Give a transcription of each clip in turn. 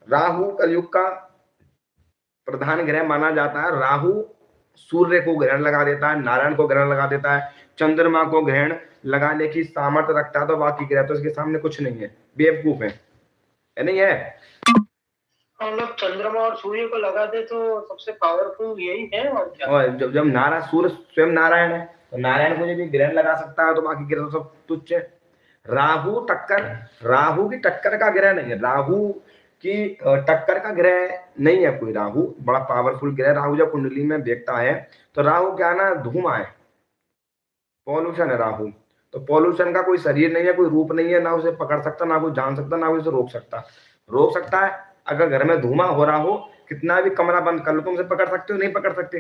राहु कलयुग का प्रधान ग्रह माना जाता है। राहु सूर्य को ग्रहण लगा देता है, नारायण को ग्रहण लगा देता है, चंद्रमा को ग्रहण लगाने की सामर्थ्य रखता है। तो बाकी ग्रह तो इसके सामने कुछ नहीं है, बेवकूफ है नहीं है। हम लोग चंद्रमा और सूर्य को लगा दे तो सबसे पावरफुल यही है और क्या। और जब नारायण, सूर्य स्वयं नारायण है, तो नारायण को जब भी ग्रहण लगा सकता है तो बाकी ग्रह तो सब तुच्छ है। राहु की टक्कर का ग्रह नहीं है, राहु की टक्कर का ग्रह नहीं है कोई। राहु बड़ा पावरफुल ग्रह। राहु जब कुंडली में देखता है तो राहु क्या ना, धुआं है, पॉल्यूशन है राहु। तो पॉल्यूशन का कोई शरीर नहीं है, कोई रूप नहीं है, ना उसे पकड़ सकता, ना कोई जान सकता, ना उसे रोक सकता। रोक सकता है अगर घर में धुआं हो रहा हो, कितना भी कमरा बंद कर लो तुम उसे पकड़ सकते हो? नहीं पकड़ सकते।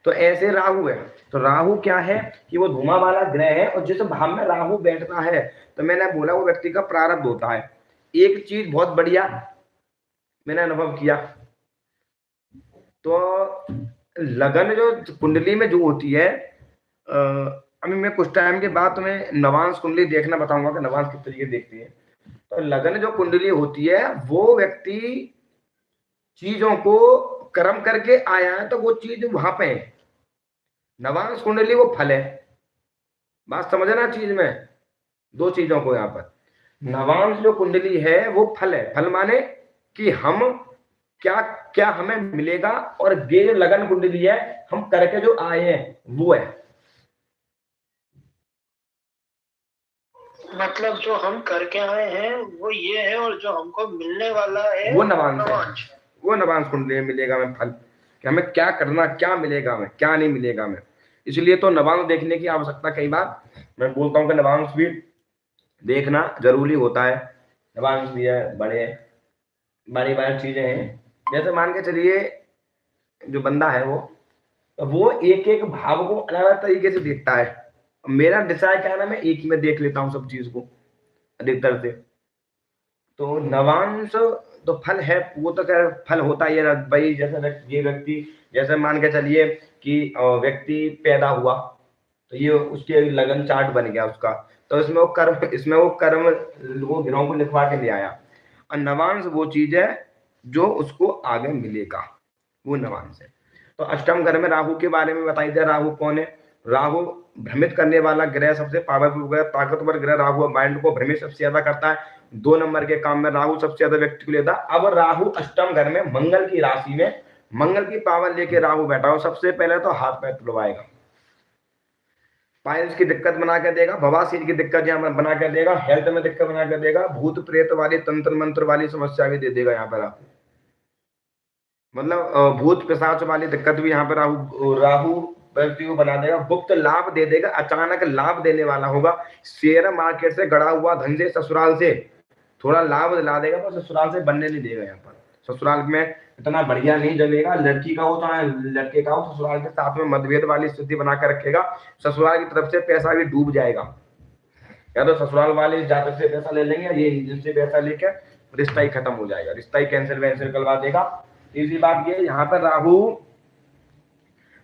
तो ऐसे राहु है। तो राहु क्या है कि वो धुआं वाला ग्रह है, और जिस भाव में राहु बैठता है तो मैंने बोला वो व्यक्ति का प्रारब्ध होता है। एक चीज बहुत बढ़िया मैंने अनुभव किया, तो लगन जो कुंडली में जो होती है, अभी मैं कुछ टाइम के बाद तुम्हें नवांश कुंडली देखना बताऊंगा कि नवांश किस तरीके देखती है। तो लगन जो कुंडली होती है, वो व्यक्ति चीजों को कर्म करके आया है तो वो चीज वहां पे है। नवांश कुंडली वो फल है। बात समझना चीज में, दो चीजों को यहाँ पर। नवांश जो कुंडली है वो फल है। फल माने कि हम क्या क्या हमें मिलेगा, और ये जो लगन कुंडली है हम करके जो आए हैं वो है। मतलब जो हम करके आए हैं वो ये है, और जो हमको मिलने वाला है वो नवांश है। वो नवांश कुंडली में मिलेगा हमें फल, कि हमें क्या करना, क्या मिलेगा हमें, क्या नहीं मिलेगा हमें। इसलिए तो नवांश देखने की आवश्यकता, कई बार मैं बोलता हूँ कि नवांश भी देखना जरूरी होता है। नवांश भी है, बड़ी बड़ी चीजें हैं। जैसे मान के चलिए जो बंदा है वो एक एक भाव को अलग अलग तरीके से देखता है। मेरा डिसाइड क्या है ना, मैं एक ही में देख लेता हूँ सब चीज को अधिकतर से। तो नवांश तो फल है, वो तो क्या फल होता ही है भाई। जैसे ये व्यक्ति, जैसे मान के चलिए कि व्यक्ति पैदा हुआ, तो ये उसके लगन चार्ट बन गया उसका, तो इसमें वो कर्म वो ग्रहों को लिखवा के ले आया। और नवांश वो चीज है जो उसको आगे मिलेगा, वो नवांश है। तो अष्टम घर में राहु के बारे में बताई जाए। राहु कौन है? राहु भ्रमित करने वाला ग्रह, सबसे पावरफुल ग्रह, ताकतवर ग्रह राहु। माइंड को भ्रमित सबसे ज्यादा करता है। 2 नंबर के काम में राहु सबसे ज्यादा व्यक्ति को लेता। अब राहु अष्टम घर में मंगल की राशि में, मंगल की पावर लेके राहु बैठा हो, सबसे पहले तो हाथ पैर तुड़वाएगा, पाइल्स की दिक्कत बना कर देगा, बवासीर की दिक्कत यहाँ बना कर देगा, हेल्थ में दिक्कत बना कर देगा, भूत प्रेत वाली, तंत्र मंत्र वाली समस्या भी दे देगा यहाँ पर आपको। मतलब भूत पिशाच वाली दिक्कत भी यहाँ पर राहु व्यक्ति को बना देगा। गुप्त लाभ दे देगा, अचानक लाभ देने वाला होगा। शेयर मार्केट से गड़ा हुआ धन से, ससुराल से थोड़ा लाभ दिला देगा, पर ससुराल से बनने नहीं देगा। यहाँ पर ससुराल में इतना बढ़िया नहीं जमेगा। लड़की का हो चाहे लड़के का हो, ससुराल के साथ में मतभेद वाली स्थिति बना कर रखेगा। ससुराल की तरफ से पैसा भी डूब जाएगा, या तो ससुराल वाले जातक से पैसा ले लेंगे, ये जिनसे पैसा लेकर रिश्ता ही खत्म हो जाएगा, रिश्ता ही कैंसिल वैंसिल करवा देगा। तीसरी बात ये, यहाँ पर राहु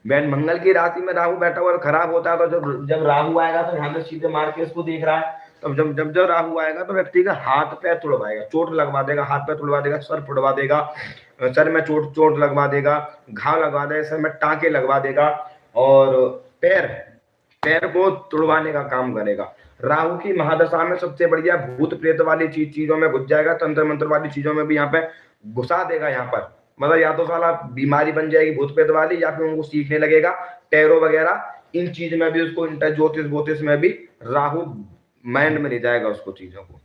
मंगल की राशि में राहु बैठा हुआ खराब होता है। तो जब राहु आएगा तो यहाँ पे सीधे मार के इसको देख रहा है। तो जब राहु आएगा तो व्यक्ति का हाथ पैर तुड़वाएगा, चोट लगवा देगा, हाथ पैर तुड़वा देगा, सर फुड़वा देगा, सर में चोट लगवा देगा, घाव लगवा देगा, सर में टांके लगवा देगा, और पैर को तुड़वाने का काम करेगा। राहु की महादशा में सबसे बढ़िया भूत प्रेत वाली चीजों में घुस जाएगा, तंत्र मंत्र वाली चीजों में भी यहाँ पे घुसा देगा। यहाँ पर मतलब या तो साला बीमारी बन जाएगी भूत प्रेत वाली, या फिर उनको सीखने लगेगा टैरो वगैरह, इन चीज में भी उसको, ज्योतिष में भी राहु माइंड में ले जाएगा उसको, चीजों को।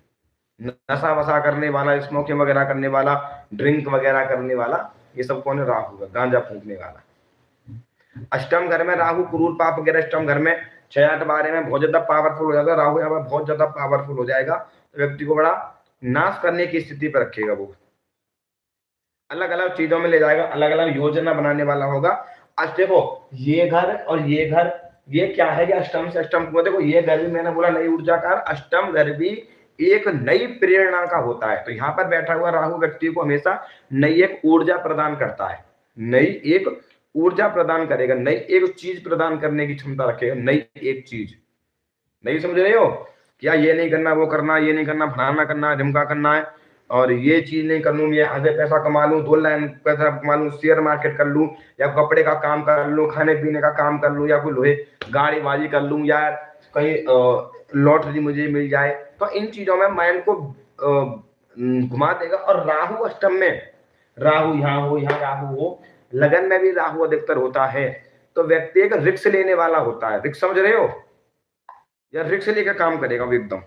नशा वशा करने वाला, स्मोकिंग वगैरह करने वाला, ड्रिंक वगैरह करने वाला, ये सब कौन है? राहु का, गांजा फूकने वाला। अष्टम घर में राहु क्रूर पाप वगैरह, अष्टम घर में 6-8 बारे में बहुत ज्यादा पावरफुल हो जाएगा राहु। यहाँ पर बहुत ज्यादा पावरफुल हो जाएगा, तो व्यक्ति को बड़ा नाश करने की स्थिति पर रखेगा। वो अलग अलग चीजों में ले जाएगा, अलग अलग योजना बनाने वाला होगा। आज देखो ये घर और ये घर, ये क्या है कि अष्टम से अष्टम को देखो, ये घर भी मैंने बोला नई ऊर्जा का, अष्टम घर भी एक नई प्रेरणा का होता है। तो यहाँ पर बैठा हुआ राहु व्यक्ति को हमेशा नई एक ऊर्जा प्रदान करता है, नई एक ऊर्जा प्रदान करेगा, नई एक चीज प्रदान करने की क्षमता रखेगा, नई एक चीज। नहीं समझ रहे हो? क्या ये नहीं करना, वो करना, ये नहीं करना, फलाना करना है, ढिमका करना है, और ये चीज नहीं कर लूँ, ये आधे पैसा कमा लूँ, 2 लाइन पैसा कमा लूँ, शेयर मार्केट कर लूँ, या कपड़े का काम कर लूँ, खाने पीने का काम कर लूँ, या कोई लोहे गाड़ी बाजी कर लूँ, या कहीं लॉटरी मुझे मिल जाए। तो इन चीजों में माइंड को घुमा देगा। और राहु अष्टम में, राहु यहाँ हो, यहाँ राहु हो, लगन में भी राहु अधिकतर होता है, तो व्यक्ति एक रिस्क लेने वाला होता है। रिस्क समझ रहे हो, या रिस्क लेकर काम करेगा वो एकदम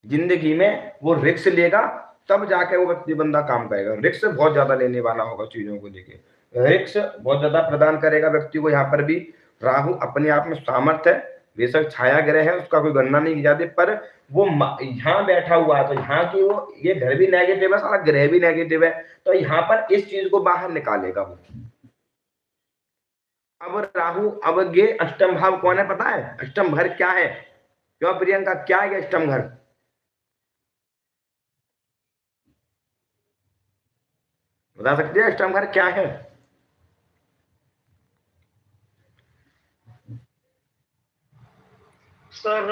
जिंदगी में, वो रिस्क लेगा तब जाके वो व्यक्ति बंदा काम करेगा। रिस्क बहुत ज्यादा लेने वाला होगा चीजों को लेके, रिस्क बहुत ज्यादा प्रदान करेगा व्यक्ति को। यहाँ पर भी राहु अपने आप में सामर्थ्य है, बेशक छाया ग्रह है, उसका कोई गणना नहीं की जाती, पर वो यहाँ बैठा हुआ है, तो यहाँ की वो ये घर भी नेगेटिव है, सारा ग्रह भी नेगेटिव है, तो यहाँ पर इस चीज को बाहर निकालेगा वो। अब राहु, अब ये अष्टम भाव कौन है पता है? अष्टम घर क्या है? क्यों प्रियंका, क्या है अष्टम घर? बता सकते हैं अष्टम घर क्या है? सर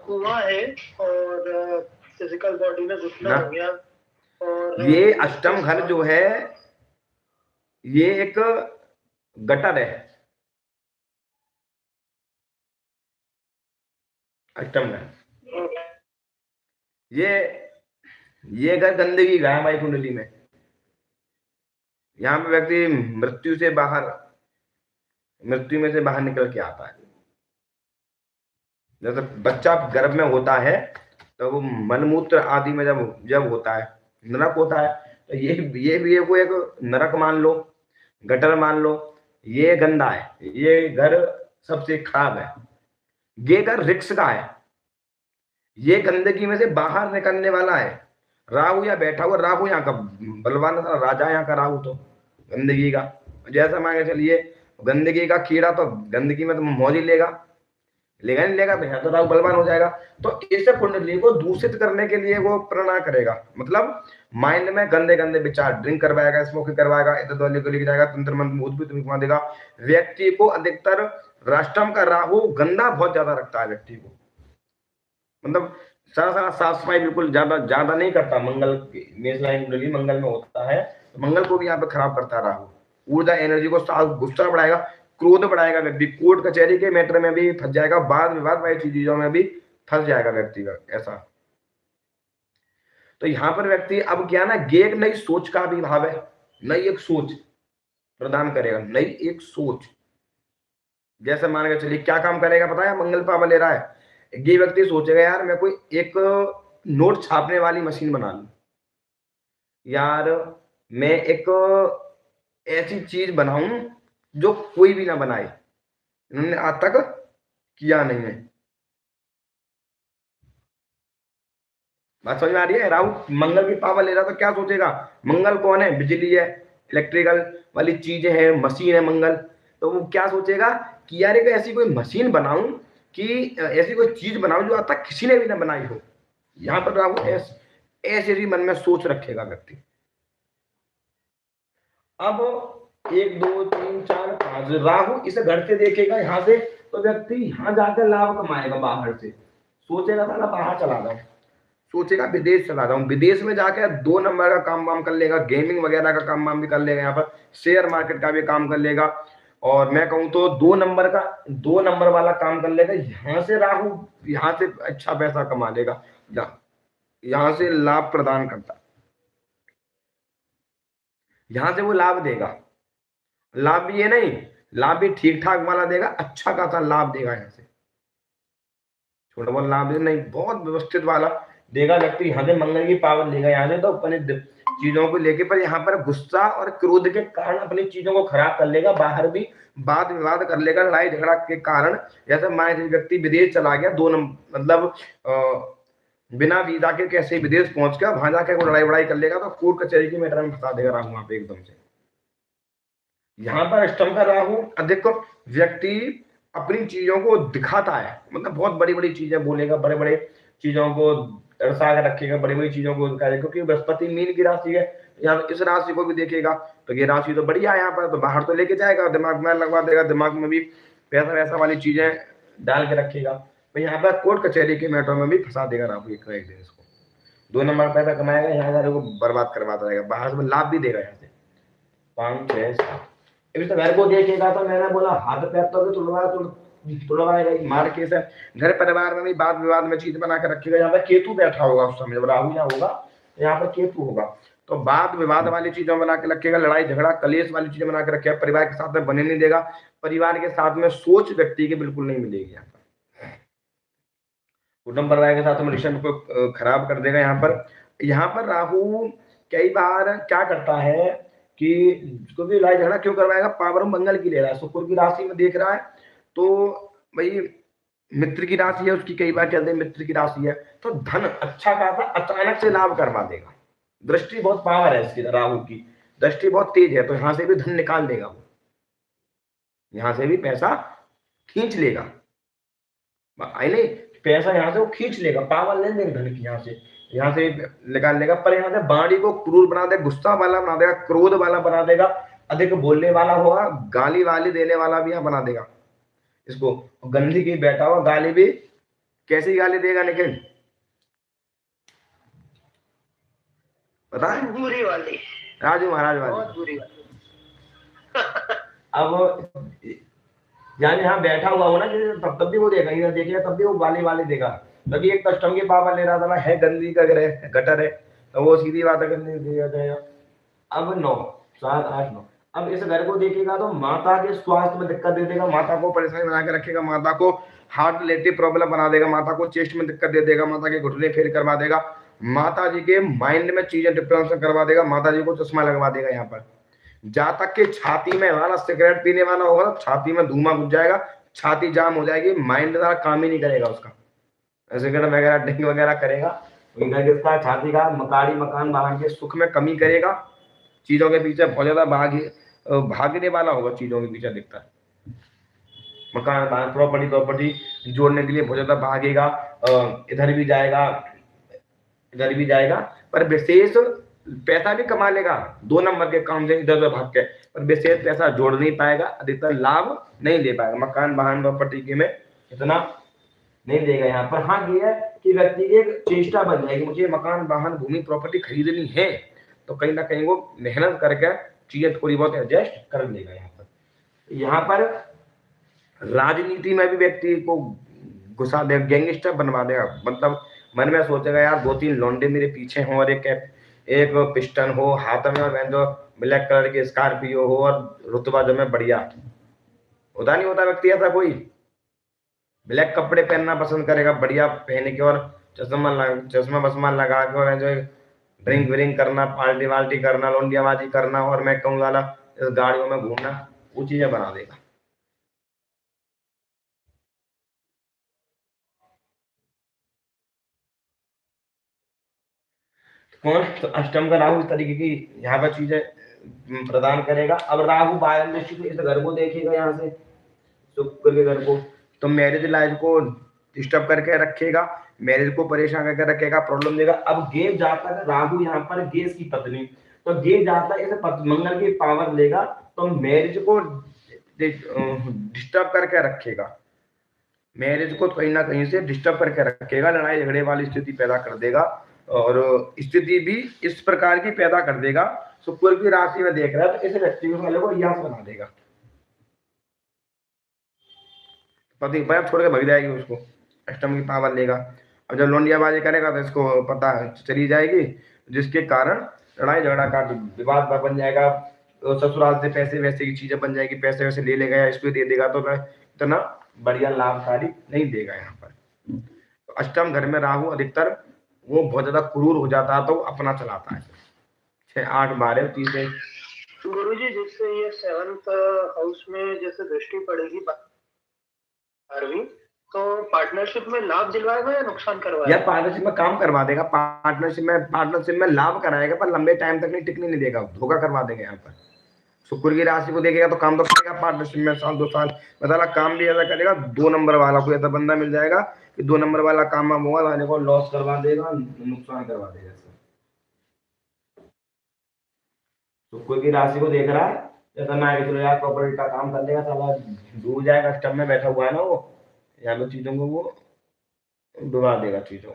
कुआं है, और फिजिकल बॉडी में घुटना हो गया, और ये अष्टम घर जो है ये एक गटर है। अष्टम घर ये घर गंदगी का है भाई कुंडली में। यहाँ पे व्यक्ति मृत्यु में से बाहर निकल के आता है। जैसे बच्चा गर्भ में होता है तो वो मलमूत्र आदि में जब होता है, नरक होता है, तो ये भी को एक नरक मान लो, गटर मान लो। ये गंदा है, ये घर सबसे खराब है। ये घर रिक्स का है, ये गंदगी में से बाहर निकलने वाला है। राहु या बैठा हुआ, राहु यहाँ का बलवान राजा, यहाँ का राहु तो गंदगी का। जैसा मांगे चलिए गंदगी का कीड़ा तो गंदगी में तो मौज ही लेगा नहीं लेगा, तो यहाँ तो राहु बलवान हो जाएगा। तो इस कुंडली को दूषित करने के लिए वो प्रणा करेगा, मतलब माइंड में गंदे गंदे विचार, ड्रिंक करवाएगा, स्मोकिंग करवाएगा, इधर वाले को लेके जाएगा, तंत्र मंत्र भूत भी तुम्हें घुमा देगा। व्यक्ति को अधिकतर राष्ट्रम का राहु गंदा बहुत ज्यादा रखता है व्यक्ति को, मतलब सारा साफ सफाई बिल्कुल ज्यादा नहीं करता। मंगल मेष लाइन कुंडली मंगल में होता है, तो मंगल को भी यहाँ पे खराब करता है राहु। ऊर्जा एनर्जी को गुस्सा बढ़ाएगा, क्रोध बढ़ाएगा, व्यक्ति कोर्ट कचहरी के मैटर में भी फंस जाएगा, वाद विवाद वाली चीजों में भी फंस जाएगा व्यक्ति का ऐसा। तो यहाँ पर व्यक्ति अब क्या ना, एक नई सोच का भी भाव है, नई एक सोच प्रदान करेगा, नई एक सोच। जैसे मान के चलिए क्या काम करेगा पता है? मंगल पावर ले रहा है, ये व्यक्ति सोचेगा यार मैं कोई एक नोट छापने वाली मशीन बना लूं, यार मैं एक ऐसी चीज बनाऊं जो कोई भी ना बनाए, इन्होंने आज तक किया नहीं है। बात समझ में आ रही है? राहु मंगल की पावर ले रहा तो क्या सोचेगा? मंगल कौन है? बिजली है, इलेक्ट्रिकल वाली चीजें हैं, मशीन है मंगल। तो वो क्या सोचेगा कि यार एक ऐसी कोई मशीन बनाऊं, कि ऐसी कोई चीज बनाऊं जो आज तक किसी ने भी ना बनाई हो। यहाँ पर राहु ऐसे मन में सोच रखेगा व्यक्ति। अब 1 2 3 4 5 राहु इस घर से देखेगा यहाँ से, तो व्यक्ति यहाँ जाकर लाभ कमाएगा। बाहर से सोचेगा साला बाहर चला जाऊं, सोचेगा विदेश चला जाऊं, विदेश में जाकर 2 नंबर का काम वाम कर लेगा, गेमिंग वगैरह का काम वाम भी कर लेगा, यहाँ पर शेयर मार्केट का भी काम कर लेगा, और मैं कहूँ तो 2 नंबर वाला काम कर लेगा। यहाँ से राहु यहाँ से अच्छा पैसा कमा लेगा, यहाँ से लाभ प्रदान करता, यहाँ से वो लाभ देगा। लाभ भी ये नहीं, लाभ भी ठीक ठाक वाला देगा, अच्छा खासा लाभ देगा। यहाँ से छोटा बहुत लाभ नहीं, बहुत व्यवस्थित वाला देगा व्यक्ति। यहाँ से मंगल की पावर लेगा, यहाँ से तो अपने चीजों को लेके, पर यहाँ पर गुस्सा और क्रोध के कारण अपनी चीजों को खराब कर लेगा, बाहर भी वाद विवाद कर लेगा, लड़ाई झगड़ा के कारण। जैसे मान व्यक्ति विदेश चला गया, 2 नंबर मतलब बिना वीजा के कैसे विदेश पहुंच गया, वहां जाके वो लड़ाई वड़ाई कर लेगा, तो कोर्ट कचहरी की मैटर में फंसा देगा राहु वहां पे एकदम से। यहाँ पर अष्टम का राहु अधिक व्यक्ति अपनी चीजों को दिखाता है, मतलब बहुत बड़ी बड़ी चीजें बोलेगा, बड़े बड़े चीजों को दर्शा के रखेगा, बड़ी बड़ी चीजों को दिखाएगा, क्योंकि बृहस्पति मीन की राशि है। यहाँ इस राशि को भी देखेगा तो ये राशि तो बढ़िया है, यहाँ पर तो बाहर तो लेके जाएगा, दिमाग में लगवा देगा, दिमाग में भी पैसा वैसा वाली चीजें डाल के रखेगा। तो यहाँ पर कोर्ट कचहरी के मैटरों में भी फंसा देगा राहु एक ना एक दिन इसको। 2 नंबर पैसा कमाएगा, यहाँ सारे को बर्बाद करवाता रहेगा, बाहर से लाभ भी देगा यहाँ से। 5 6 7 इस घर को देखेगा तो मैंने बोला हाथ पैर तो तुड़वाएगा, मार के से घर परिवार में भी वाद विवाद में चीज बना के रखेगा। यहाँ पर केतु बैठा होगा उस समय, जब राहु यहाँ होगा तो यहाँ पर केतु होगा, तो वाद विवाद वाली चीजों बना के रखेगा, लड़ाई झगड़ा कलेश वाली चीजें बना के रखेगा, परिवार के साथ में बने नहीं देगा, परिवार के साथ में सोच व्यक्ति की बिल्कुल नहीं मिलेगी। यहाँ पर कुटुंब परिवार के साथ में रिश्ते को खराब कर देगा। यहाँ पर राहु कई बार क्या करता है कि उसको भी लड़ाई झगड़ा क्यों करवाएगा, पावर मंगल की ले रहा है, शुक्र की राशि में देख रहा है, तो भाई मित्र की राशि है उसकी, कई बार कहते हैं मित्र की राशि है, तो धन अच्छा खासा अचानक से लाभ करवा देगा। दृष्टि बहुत पावर है इसकी, राहु की दृष्टि बहुत तेज है, तो यहां से भी धन निकाल देगा वो, यहां से भी पैसा खींच लेगा, नहीं पैसा यहां से वो खींच लेगा, पावर ले लेगा धन की, यहाँ से निकाल लेगा। पर यहाँ से वाणी को क्रूर बना देगा, गुस्सा वाला बना देगा, क्रोध वाला बना देगा, अधिक बोलने वाला होगा, गाली वाली देने वाला भी यहाँ बना देगा इसको। गंदी की बैठा हुआ गाली भी, कैसी गाली देगा निखिल पता है? बुरी वाली, राजू महाराज वाली, बहुत बुरी वाली। अब यानी यहाँ बैठा हुआ हो ना, तब भी वो देगा, देखिए तब भी वो वाली देगा, तभी एक कस्टम के पावर ले रहा था ना, है गंदी का ग्रह गटर है, तो वो सीधी बात करने दिया जाएगा। अब 9 7 8 9 अब इस घर को देखेगा तो माता के स्वास्थ्य में दिक्कत दे देगा, माता को परेशानी बना के रखेगा, माता को हार्ट रिलेटेड प्रॉब्लम बना देगा, माता को चेस्ट में दिक्कत दे देगा, माता के घुटने फेल करवा देगा, माता जी के माइंड में चीजें डिप्रेशन करवा देगा, माता जी को चश्मा लगवा देगा। यहाँ पर जातक के छाती में वाला सिगरेट पीने वाला होगा तो छाती में धुआं घुस जाएगा, छाती जाम हो जाएगी, माइंड ज्यादा काम ही नहीं करेगा उसका, सिगरेट वगैरह ड्रिंक वगैरह करेगा, किसका छाती का मकाड़ी मकान वाहन के सुख में कमी करेगा, चीजों के पीछे बहुत ज्यादा भागने वाला होगा, चीजों के पीछे दिखता है, मकान वाहन प्रॉपर्टी जोड़ने के लिए बहुत ज्यादा भागेगा, इधर भी जाएगा, पर विशेष पैसा भी कमा लेगा 2 नंबर के काम से इधर उधर भाग के, पर विशेष पैसा जोड़ नहीं पाएगा, अधिकतर लाभ नहीं ले पाएगा, मकान वाहन प्रॉपर्टी के में इतना नहीं देगा। यहाँ पर हाँ ये है कि व्यक्ति की एक चेष्टा बन जाएगी, मुझे मकान वाहन भूमि प्रॉपर्टी खरीदनी है, तो कहीं ना कहीं वो मेहनत करके चीजें थोड़ी बहुत एडजस्ट कर लेगा। यहाँ पर राजनीति में भी व्यक्ति को घुसा देगा, गैंगस्टर बनवा देगा, मतलब मन में सोचेगा यार 2-3 लौंडे मेरे पीछे हों और एक पिस्टन हो हाथ में और जो ब्लैक कलर की स्कॉर्पियो हो और रुतबा जो में बढ़िया होता नहीं होता व्यक्ति ऐसा, कोई ब्लैक कपड़े पहनना पसंद करेगा, बढ़िया पहन के और चश्मा बसमा लगा के और जो ड्रिंक व्रिंक करना, पार्टी वाल्टी करना, लौंडियाबाजी करना, और मैं कहूँ वाला इस गाड़ियों में घूमना, वो चीजें बना देगा। कौन? तो अष्टम का राहु इस तरीके की यहाँ पर चीजें प्रदान करेगा। अब राहु बारहवीं दृष्टि से इस घर को देखेगा, यहाँ से शुक्र के घर को, तो मैरिज लाइफ को डिस्टर्ब करके रखेगा, मैरिज को परेशान करके रखेगा, प्रॉब्लम देगा। अब गेज जाता है राहु यहाँ पर गेज की पत्नी, तो गेज जाता है इसे मंगल की पावर लेगा, तो मैरिज को डिस्टर्ब करके रखेगा, मैरिज को कहीं ना कहीं से डिस्टर्ब करके रखेगा, लड़ाई झगड़े वाली स्थिति पैदा कर देगा, और स्थिति भी इस प्रकार की पैदा कर देगा। शुक्र की राशि में देख रहा है तो इस व्यक्ति को यश बना देगा, पति पैर छोड़ के भग जाएगी, उसको अष्टम की पावर लेगा। अब जब लौंडियाबाजी करेगा तो इसको पता चली जाएगी, जिसके कारण लड़ाई झगड़ा का विवाद बन जाएगा, तो ससुराल से पैसे वैसे की चीजें बन जाएगी, पैसे वैसे ले लेगा या इसको दे देगा, तो इतना बढ़िया लाभकारी नहीं देगा। यहाँ पर तो अष्टम घर में राहु अधिकतर वो बहुत ज्यादा क्रूर हो जाता है, तो अपना चलाता है। 6 8 12 30 गुरुजी जिससे ये 7th हाउस में जैसे दृष्टि पड़ेगी 12वीं, तो पार्टनरशिप में लाभ दिलवाएगा या नुकसान करवाएगा? यार पार्टनरशिप में काम करवा देगा, पार्टनरशिप में लाभ कराएगा, पर लंबे टाइम तक नहीं टिकने नहीं देगा, धोखा करवा देगा। यहाँ पर शुक्र की राशि को देखेगा तो काम तो करेगा पार्टनरशिप में, 1-2 साल मतलब काम भी ऐसा करेगा। 2 नंबर वाला कोई ऐसा बंदा मिल जाएगा कि 2 नंबर वाला काम होगा, वाले को लॉस करवा देगा, नुकसान करवा देगा। शुक्र की राशि को देख रहा है, जैसा मैं चलो यार प्रॉपर्टी का काम कर लेगा, साला डूब जाएगा, स्टम में बैठा हुआ है ना वो, यहाँ पे चीजों को वो डुबा देगा चीजों।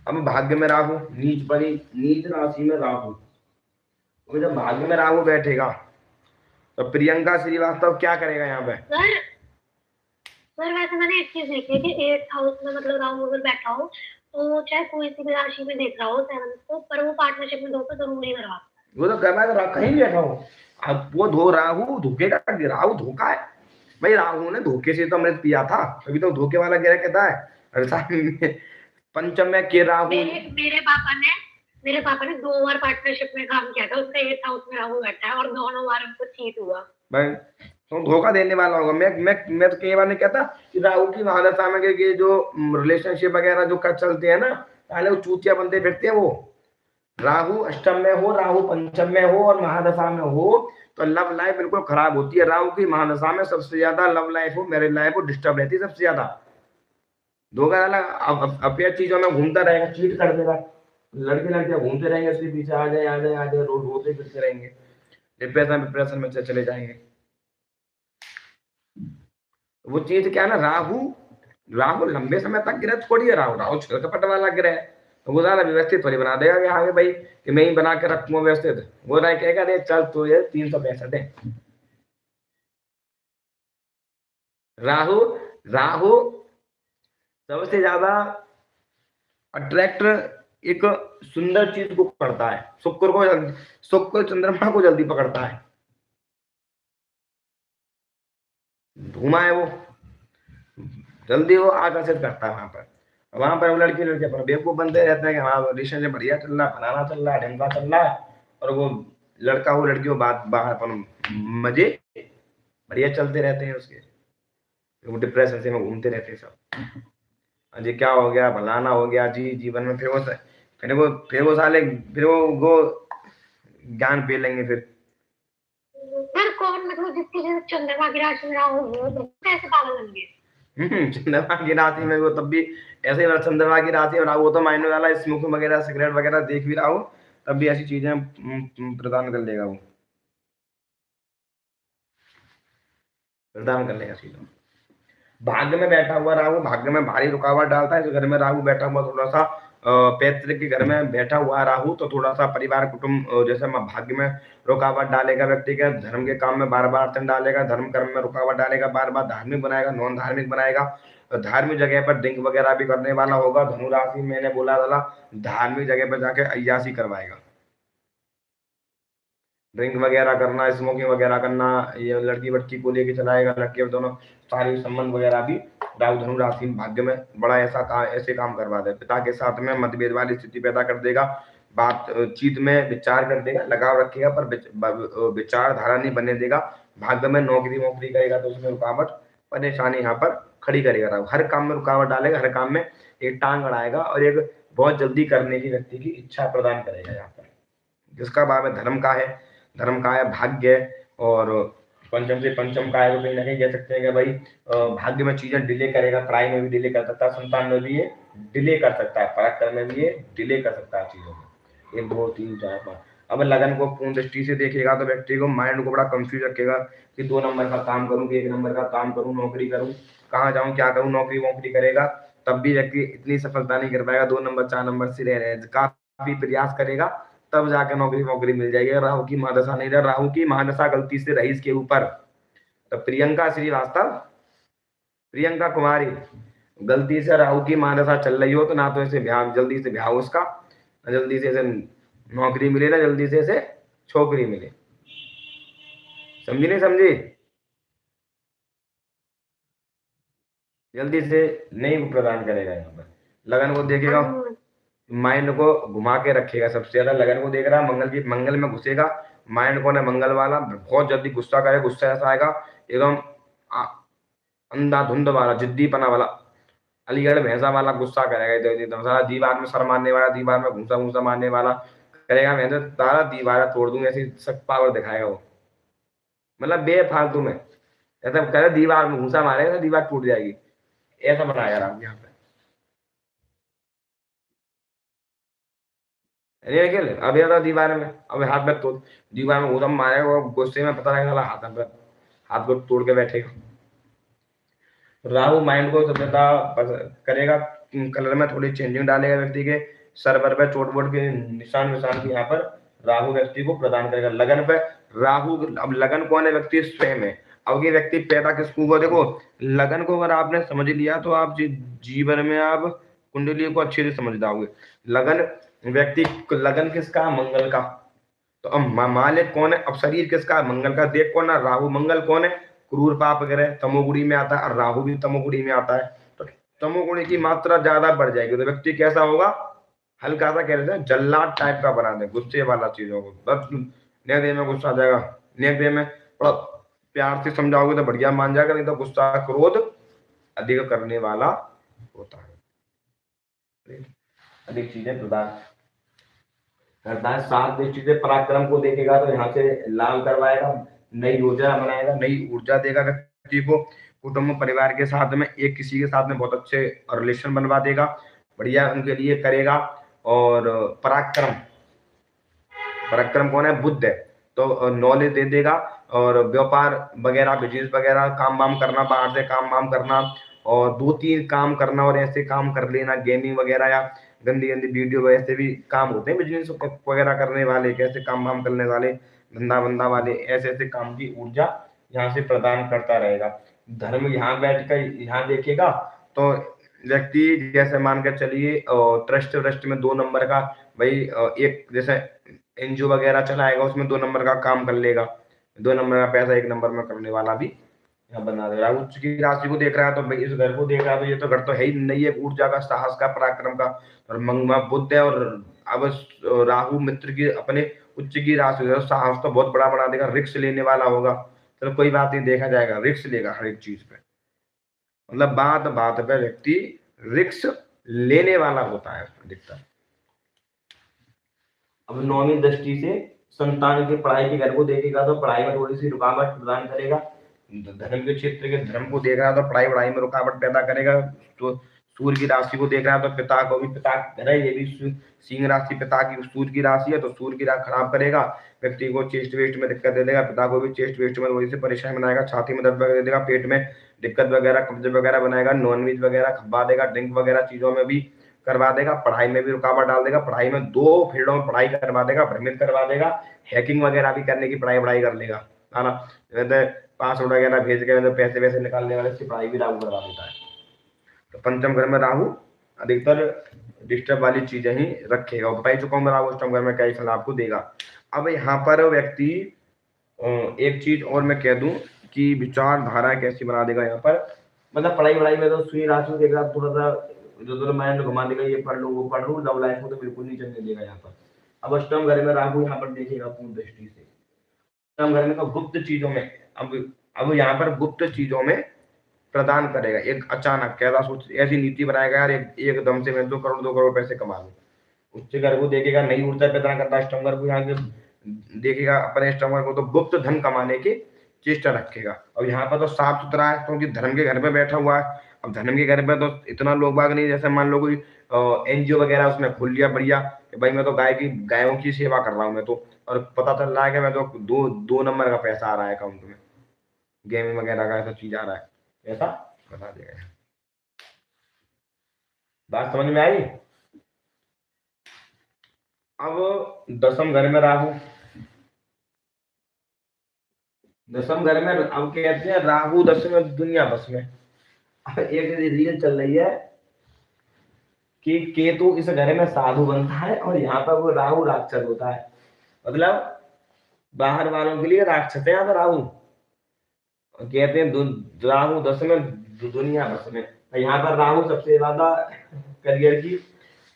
अब भाग्य में राहु नीच बनी, नीच राशि में राहु, तो जब भाग्य में राहु बैठेगा तो प्रियंका श्रीवास्तव क्या करेगा यहाँ पे? सर वैसे मैंने एक चीज देखी है कि 8th हाउस में मतलब राहु अगर बैठा हो तो चाहे कोई सी भी राशि में देख रहा हो 7th को, पर वो पार्टनरशिप में धोखा जरूर नहीं करवा। वो तो करना कहीं बैठा हो, अब वो राहु धोखे का, राहु धोखा है भाई। राहु ने धोखे से तो अमृत पिया था, अभी तो धोखे वाला ग्रह कहता है। अरे पंचम में के राहु, मेरे पापा ने 2 बार पार्टनरशिप में काम किया था, उसका 8th हाउस में राहु बैठा है और दोनों बार उनको चीट हुआ भाई। तो धोखा देने वाला होगा। मैं तो कई बार नहीं कहता कि राहु की महादशा में के जो रिलेशनशिप वगैरह जो कर चलते हैं ना, पहले वो चूतिया बनते फिरते हैं। वो राहु अष्टम में हो, राहु पंचम में हो और महादशा में हो तो लव लाइफ बिल्कुल खराब होती है। राहु की महादशा में सबसे ज्यादा लव लाइफ हो, मैरिज लाइफ हो डिस्टर्ब रहती है सबसे ज्यादा। धोखा वाला अफेयर चीजों में घूमता रहेगा, चीट कर देगा, लड़के लड़कियां घूमते रहेंगे उसके पीछे, आ जाए आ जाए आ जाए, रोड रोते फिरते रहेंगे, डिप्रेशन में चले जाएंगे। वो चीज क्या है ना, राहु लंबे समय तक ग्रह थोड़ी है। राहु छलकपट वाला ग्रह है, तो वो ज्यादा व्यवस्थित थोड़ी बना देगा कि हाँ भाई कि मैं ही बना के रखूंगा व्यवस्थित। वो राय कहेगा अरे चल तो ये 365 है। राहु सबसे ज्यादा अट्रैक्ट एक सुंदर चीज को करता है, शुक्र चंद्रमा को जल्दी पकड़ता है। धूमा है वो, जल्दी वो आकर्षित करता है। वहां पर वो लड़की अपना बेवकूफ बनते रहते हैं कि हाँ रिलेशनशिप बढ़िया चल रहा है, फलाना चल रहा है, ढंगा चल रहा है, और वो लड़का वो लड़की बात बाहर अपन मजे बढ़िया चलते रहते हैं उसके, वो डिप्रेशन से में घूमते रहते हैं सब। अजी क्या हो गया, फलाना हो गया जी जीवन में, फिर वो साले फिर वो ज्ञान पी लेंगे फिर। कौन मतलब जिसकी चंद्रमा की राशि में राहु हो तो कैसे पागल बन गए? चंद्रमा की राशि में वो तब भी ऐसे ही, चंद्रमा की राशि में वो तो मायने वाला स्मोक वगैरह सिगरेट वगैरह देख भी रहा हो तब भी ऐसी चीजें प्रदान कर लेगा, वो प्रदान कर लेगा चीजों। भाग्य में बैठा हुआ राहु भाग्य में भारी रुकावट डालता है। घर में राहु बैठा हुआ थोड़ा सा पैतृक के घर में बैठा हुआ राहु तो थोड़ा सा परिवार कुटुंब जैसे भाग्य में रुकावट डालेगा, व्यक्ति के धर्म के काम में बार बार अड़चन डालेगा, धर्म कर्म में रुकावट डालेगा, बार बार धार्मिक बनाएगा, नॉन धार्मिक बनाएगा, धार्मिक जगह पर ड्रिंक वगैरह भी करने वाला होगा। धनु राशि मैंने बोला था धार्मिक जगह पर जाके अय्यासी करवाएगा, ड्रिंक वगैरह करना, स्मोकिंग वगैरह करना, ये लड़की वड़की को लेके चलाएगा, लड़के दोनों शारीरिक संबंध वगैरह भी राहु धनु राशि भाग्य में बड़ा ऐसे काम करवा दे। पिता के साथ में मतभेद वाली स्थिति पैदा कर देगा, बातचीत में विचार कर देगा, लगाव रखेगा पर विचारधारा नहीं बनने देगा। भाग्य में नौकरी वोकरी करेगा तो उसमें रुकावट परेशानी यहाँ पर खड़ी करेगा राहु, हर काम में रुकावट डालेगा, हर काम में एक टांग अड़ाएगा और एक बहुत जल्दी करने की व्यक्ति की इच्छा प्रदान करेगा। यहाँ पर जिसका भाव है धर्म का है, धर्म का है भाग्य, और पंचम से पंचम का है तो कहीं ना कहीं कह सकते हैं कि भाई भाग्य में चीजें डिले करेगा, पढ़ाई में भी डिले कर सकता है, संतान में भी ये डिले कर सकता है, पराक्रम में भी ये डिले कर सकता है चीजों में। 1 2 3 4 5 अब लगन को पूर्ण दृष्टि से देखेगा तो व्यक्ति को माइंड को बड़ा कंफ्यूज रखेगा कि 2 नंबर का काम करूं कि 1 नंबर का काम करूं, नौकरी करूं, कहाँ जाऊं क्या करूं, नौकरी वोकरी करेगा तब भी व्यक्ति इतनी सफलता नहीं कर पाएगा। 2 नंबर 4 नंबर से रह रहे, काफी प्रयास करेगा तब जाकर नौकरी मिल जाएगी। राहु की महादशा नहीं रहा, राहु की महादशा गलती से रही इसके ऊपर, तो प्रियंका श्रीवास्तव, प्रियंका कुमारी गलती से राहु की महादशा चल रही हो तो ना तो इसे जल्दी से ब्याह उसका, जल्दी से इसे नौकरी मिले, ना जल्दी से इसे छोकरी मिले। समझी नहीं समझी? जल्दी से नहीं प्रदान करेगा। यहाँ पर लगन को देखेगा, माइंड को घुमा के रखेगा, सबसे ज्यादा लगन को देख रहा है, मंगल में घुसेगा, माइंड को ना मंगल वाला बहुत जल्दी गुस्सा करेगा, गुस्सा ऐसा आएगा एकदम अंधाधुंध वाला, जिद्दीपना वाला, अलीगढ़ भैंसा वाला गुस्सा करेगा एकदम सारा, दीवार में सर मारने वाला, दीवार में घूसा घूसा मारने वाला करेगा, मैं तो सारा दीवार तोड़ दूंगा, ऐसी सब पावर दिखाएगा वो, मतलब बेफालतू में ऐसा करे, दीवार में घूसा मारेगा दीवार टूट जाएगी, ऐसा बनाया राम यहाँ पे। अब यार दीवार में अब हाथ में तोड़, दीवार में घूसा मारेगा, गुस्से में पता लगेगा हाथ को तोड़ के बैठेगा। राहु माइंड को सबसे ज्यादा करेगा, कलर में थोड़ी चेंजिंग डालेगा व्यक्ति के सर पर चोट वोट के निशान विशान की यहाँ पर राहु व्यक्ति को प्रदान करेगा। लगन पे राहु, अब लगन कौन है? व्यक्ति स्वयं है। अब ये व्यक्ति पैदा किसको हुआ? देखो लगन को अगर आपने समझ लिया तो आप जीवन में आप कुंडली को अच्छे से समझ जाओगे। लगन व्यक्ति, लगन किसका? मंगल का। तो अब मालिक कौन है? अब शरीर किसका? मंगल का। देख कौन है? राहु। मंगल कौन है? क्रूर पाप ग्रह, तमोगुणी में आता है, और राहु भी तमोगुणी में आता है। तो तमोगुणी की मात्रा ज्यादा बढ़ जाएगी तो व्यक्ति कैसा होगा? हल्का सा कह रहे हैं जल्लाद टाइप का बना दे, गुस्से वाला चीजों को, बस नेक वे में गुस्सा आ जाएगा। नेक वे में थोड़ा प्यार से समझाओगे तो बढ़िया मान जाएगा, नहीं तो गुस्सा क्रोध अधिक करने वाला होता है, अधिक चीजें प्रदान करता है। सात दृष्टि से पराक्रम को देखेगा तो यहाँ से लाभ करवाएगा, नई ऊर्जा बनाएगा, नई ऊर्जा देगा व्यक्ति को। कुटुंब परिवार के साथ में एक किसी के साथ में बहुत अच्छे रिलेशन बनवा देगा, बढ़िया उनके लिए करेगा। और पराक्रम, पराक्रम कौन है? बुद्ध है। तो नॉलेज दे देगा, और व्यापार वगैरह, बिजनेस वगैरह, काम वाम करना, बाहर से काम वाम करना, और 2-3 काम करना, और ऐसे काम कर लेना, गेमिंग वगैरह या गंदी गंदी वीडियो वैसे भी काम होते हैं बिजनेस वगैरह करने वाले, कैसे काम वाम करने वाले, धंधा बंदा वाले, ऐसे ऐसे काम की ऊर्जा यहाँ से प्रदान करता रहेगा। धर्म यहाँ बैठ कर यहाँ देखेगा तो व्यक्ति जैसे मान कर चलिए ट्रस्ट व्रस्ट में 2 नंबर का, भाई एक जैसे एनजीओ वगैरह चलाएगा, उसमें 2 नंबर का काम कर लेगा, 2 नंबर का पैसा 1 नंबर में करने वाला भी यहाँ बना दे रहा है। उच्च की राशि को देख रहा है तो भाई इस घर को देख रहा है तो ये तो घर तो है ही नहीं है, ऊर्जा का, साहस का, पराक्रम का। और मंगमा बुद्ध है, और अब राहु मित्र की अपने उच्च की राशि है, साहस तो बहुत बड़ा बना देगा, रिस्क लेने वाला होगा। चलो कोई बात नहीं, देखा जाएगा, रिस्क लेगा हर एक चीज पे, मतलब बात बात पे व्यक्ति रिस्क लेने वाला होता है अधिकतर। अब 9वीं दृष्टि से संतान की पढ़ाई के घर को देखेगा तो पढ़ाई में थोड़ी सी रुकावट प्रदान करेगा। धर्म के क्षेत्र के धर्म को देख रहा है तो पढ़ाई वढ़ाई में रुकावट पैदा करेगा। तो सूर्य की राशि को देख रहा है तो पिता को भी, पिता है ये भी सिंह राशि पिता की, सूर्य की राशि है तो सूर्य की राशि खराब करेगा, व्यक्ति को चेस्ट वेस्ट में दिक्कत दे देगा, पिता को भी चेस्ट वेस्ट में वजह से परेशानी बनाएगा, छाती में दर्द दे देगा, पेट में दिक्कत वगैरह, कब्जे वगैरह बनाएगा, नॉनवेज वगैरह खबा देगा, ड्रिंक वगैरह चीजों में भी करवा देगा, पढ़ाई में भी रुकावट डाल देगा, पढ़ाई में 2 फील्डों में पढ़ाई करवा देगा, भ्रमित करवा देगा, हैकिंग वगैरह भी करने की पढ़ाई कर लेगा, है ना। पासवर्ड वगैरह भेज के पैसे वैसे निकालने वाले से पढ़ाई भी राहु करवा देता है। तो पंचम घर में राहु अधिकतर डिस्टर्ब वाली चीजें ही रखेगा। बता ही चुका हूँ मैं राहु अष्टम घर में क्या फल आपको देगा। अब यहाँ पर व्यक्ति एक चीज और मैं कह दूं कि विचारधारा कैसी बना देगा यहाँ पर, मतलब पढ़ाई वढ़ाई में तो सूर्य राशि में देगा, थोड़ा सा इधर माइंड घुमा देगा, ये पढ़ लो वो पढ़ लो, लव लाइफ को तो बिल्कुल नहीं चलने देगा यहाँ पर। अब अष्टम घर में राहु यहाँ पर देखेगा पूर्ण दृष्टि से, अष्टम घर में तो गुप्त चीजों में, अब यहाँ पर गुप्त चीजों में प्रदान करेगा। एक अचानक कैसा सोच ऐसी नीति बनाएगा यार, एकदम से मैं 2 करोड़ 2 करोड़ पैसे कमा लूं। उच्च घर को देखेगा, नई ऊर्जा पैदा करता है। अष्टम घर को यहाँ देखेगा, अपने अष्टम घर को तो गुप्त धन कमाने की चेष्टा रखेगा। और यहाँ पर तो साफ सुथरा है क्योंकि धर्म के घर पे बैठा हुआ है। अब धर्म के घर पे तो इतना लोग बाग नहीं, जैसे मान लो कोई एनजीओ वगैरह उसने खोल लिया बढ़िया कि भाई मैं तो गायों की सेवा कर रहा हूँ मैं तो, और पता चल रहा है कि मैं तो 2 नंबर का पैसा आ रहा है अकाउंट में, गेमिंग वगैरह का ऐसा चीज आ रहा है, ऐसा बता देगा। बात समझ में आई। अब दसम घर में राहु, दसम घर में अब कहते हैं राहु दसम में दुनिया बस में। अब एक रील चल रही है कि केतु इस घर में साधु बनता है और यहाँ पर वो राहु राक्षस होता है, मतलब बाहर वालों के लिए राक्षस है यहाँ पर राहु। कहते हैं राहु दस में दुनिया बस में। यहाँ पर राहु सबसे ज्यादा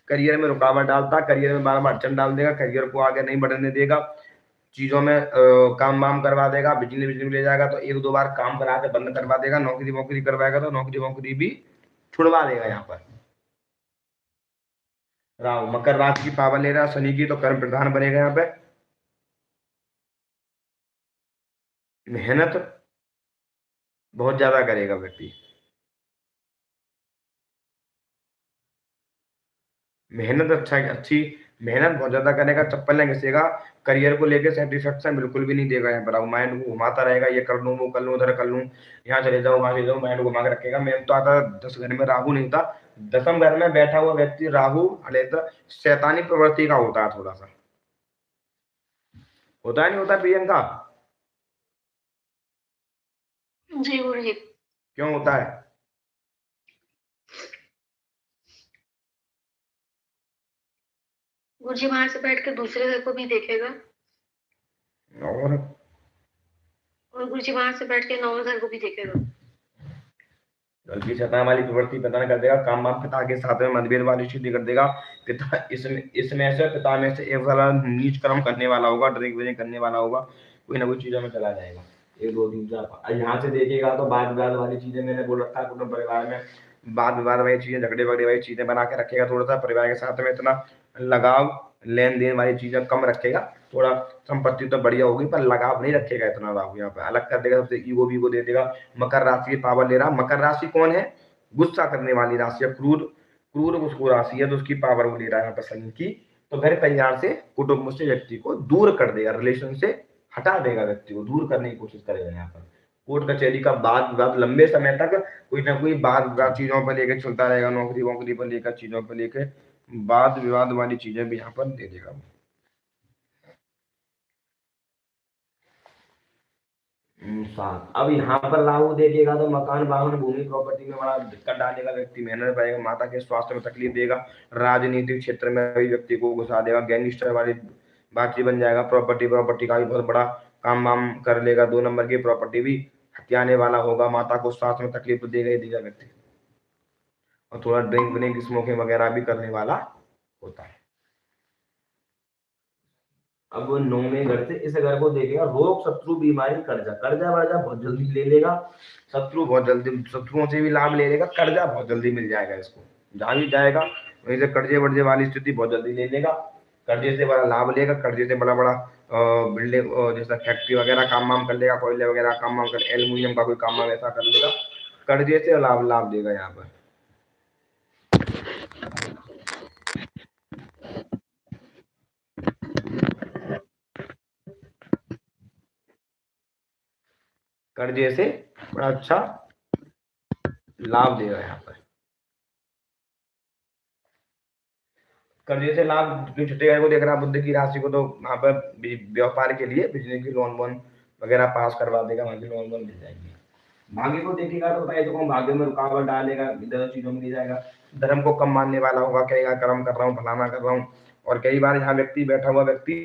करियर में रुकावट डालता, करियर में बार बार अड़चन डाल देगा, करियर को आगे नहीं बढ़ने देगा, चीजों में काम वाम करवा देगा, बिजली ले जाएगा तो 1-2 बार काम करा के बंद करवा देगा, नौकरी वोकरी करवाएगा तो नौकरी भी छुड़वा देगा। यहाँ पर राहु मकर राशि की पावर ले रहा है, शनि की तो कर्म प्रधान बनेगा। यहाँ पे मेहनत बहुत ज्यादा करेगा व्यक्ति, मेहनत अच्छी मेहनत बहुत ज्यादा करेगा, चप्पल घिसेगा, करियर को लेके सेटिस्फेक्शन बिल्कुल भी नहीं देगा। यहाँ पर माइंड को घुमाता रहेगा, ये कर लूँ, वो कर लूँ, उधर कर लूँ, यहाँ चले जाऊँ, वहां चले जाऊँ, माइंड घुमा के रखेगा। मेन तो आता 10 घर में राहु नहीं था, 10वें घर में बैठा हुआ व्यक्ति राहु हमेशा शैतानी प्रवृत्ति का होता है, थोड़ा सा होता है, नहीं होता प्रियंका? जी गुरुजी। क्यों होता है? गुरुजी वहां से बैठ के दूसरे घर को भी देखेगा, और गुरुजी वहां से बैठ के 9वें घर को भी देखेगा। गलती शैतान वाली प्रवृत्ति प्रदान कर देगा। काम वाम पिता के साथ में मतभेद वाली स्थिति कर देगा। पिता इसमें से पिता में से एक सारा नीच कर्म करने वाला होगा, ड्रिंक व्रिंक करने वाला होगा, कोई ना कोई चीजों में चला जाएगा। 1 2 3 4 यहाँ से देखेगा तो वाद विवाद वाली चीजें, मैंने बोल रखा है कुटुंब परिवार में वाद विवाद वाली चीजें, झगड़े वगड़े वाली चीजें बना के रखेगा। थोड़ा सा परिवार के साथ में इतना लगाव लेन देन वाली चीजें कम रखेगा। थोड़ा संपत्ति तो बढ़िया होगी पर लगाव नहीं रखेगा इतना। राहु यहाँ पे अलग कर देगा, सबसे ईगो वीगो दे देगा। मकर राशि की पावर ले रहा। मकर राशि कौन है? गुस्सा करने वाली राशि है, क्रूर क्रूर उसको राशि है, तो उसकी पावर वो ले रहा है यहाँ पर शनि की। तो घर परिवार से, कुटुंब से व्यक्ति को दूर कर देगा, रिलेशन से हटा देगा, व्यक्ति को दूर करने की कोशिश करेगा। यहाँ पर कोर्ट कचहरी का वाद विवाद लंबे समय तक कोई ना कोई वाद विवाद चीजों पर लेकर चलता रहेगा। नौकरी वोकरी पर लेकर, चीजों पर लेकर वाद विवाद वाली चीजें भी यहाँ पर दे देगा। सात। अब यहाँ पर राहु देखेगा तो मकान वाहन भूमि प्रॉपर्टी में बड़ा दिक्कत डालेगा। व्यक्ति मेहनत पाएगा, माता के स्वास्थ्य में तकलीफ देगा, राजनीतिक क्षेत्र में भी व्यक्ति को घुसा देगा, गैंगस्टर वाली बातचीत बन जाएगा। प्रॉपर्टी का भी बहुत बड़ा काम वाम कर लेगा। 2 नंबर की प्रॉपर्टी भी हथियाने वाला होगा। माता को स्वास्थ्य में तकलीफ तो देगा ही देगा व्यक्ति, और थोड़ा ड्रिंक व्रिंक स्मोकिंग वगैरह भी करने वाला होता है। अब वो 9वें घर से इस घर को देखेगा। रोग शत्रु बीमारी कर्जा, कर्जा वर्जा बहुत जल्दी ले लेगा। शत्रु बहुत जल्दी, शत्रुओं से भी लाभ ले लेगा। कर्जा बहुत जल्दी मिल जाएगा इसको, जहां भी जाएगा वहीं से कर्जे वर्जे वाली स्थिति बहुत जल्दी ले लेगा। कर्जे से बड़ा लाभ लेगा, कर्जे से बड़ा बड़ा बिल्डिंग जैसा फैक्ट्री वगैरह काम वाम कर लेगा, कोयले वगैरह काम वाम कर, एल्यूमिनियम का कोई काम वाम ऐसा कर लेगा। कर्जे से लाभ लाभ देगा यहाँ पर। कर्जे से बड़ा अच्छा लाभ देगा यहाँ पर। कर्जे से लाभ जो छठे घर को देख रहा है बुध की राशि को, तो वहां पर व्यापार के लिए बिजनेस की लोन वोन वगैरह पास करवा देगा, वहां की लोन वोन मिल जाएगी। भाग्य को देखेगा तो बताइए तो भाग्य में रुकावट डालेगा, इधर चीजों में ले जाएगा। धर्म को कम मानने वाला होगा, कहेगा कर्म कर रहा हूँ, फलाना कर रहा हूँ। और कई बार यहाँ व्यक्ति बैठा हुआ व्यक्ति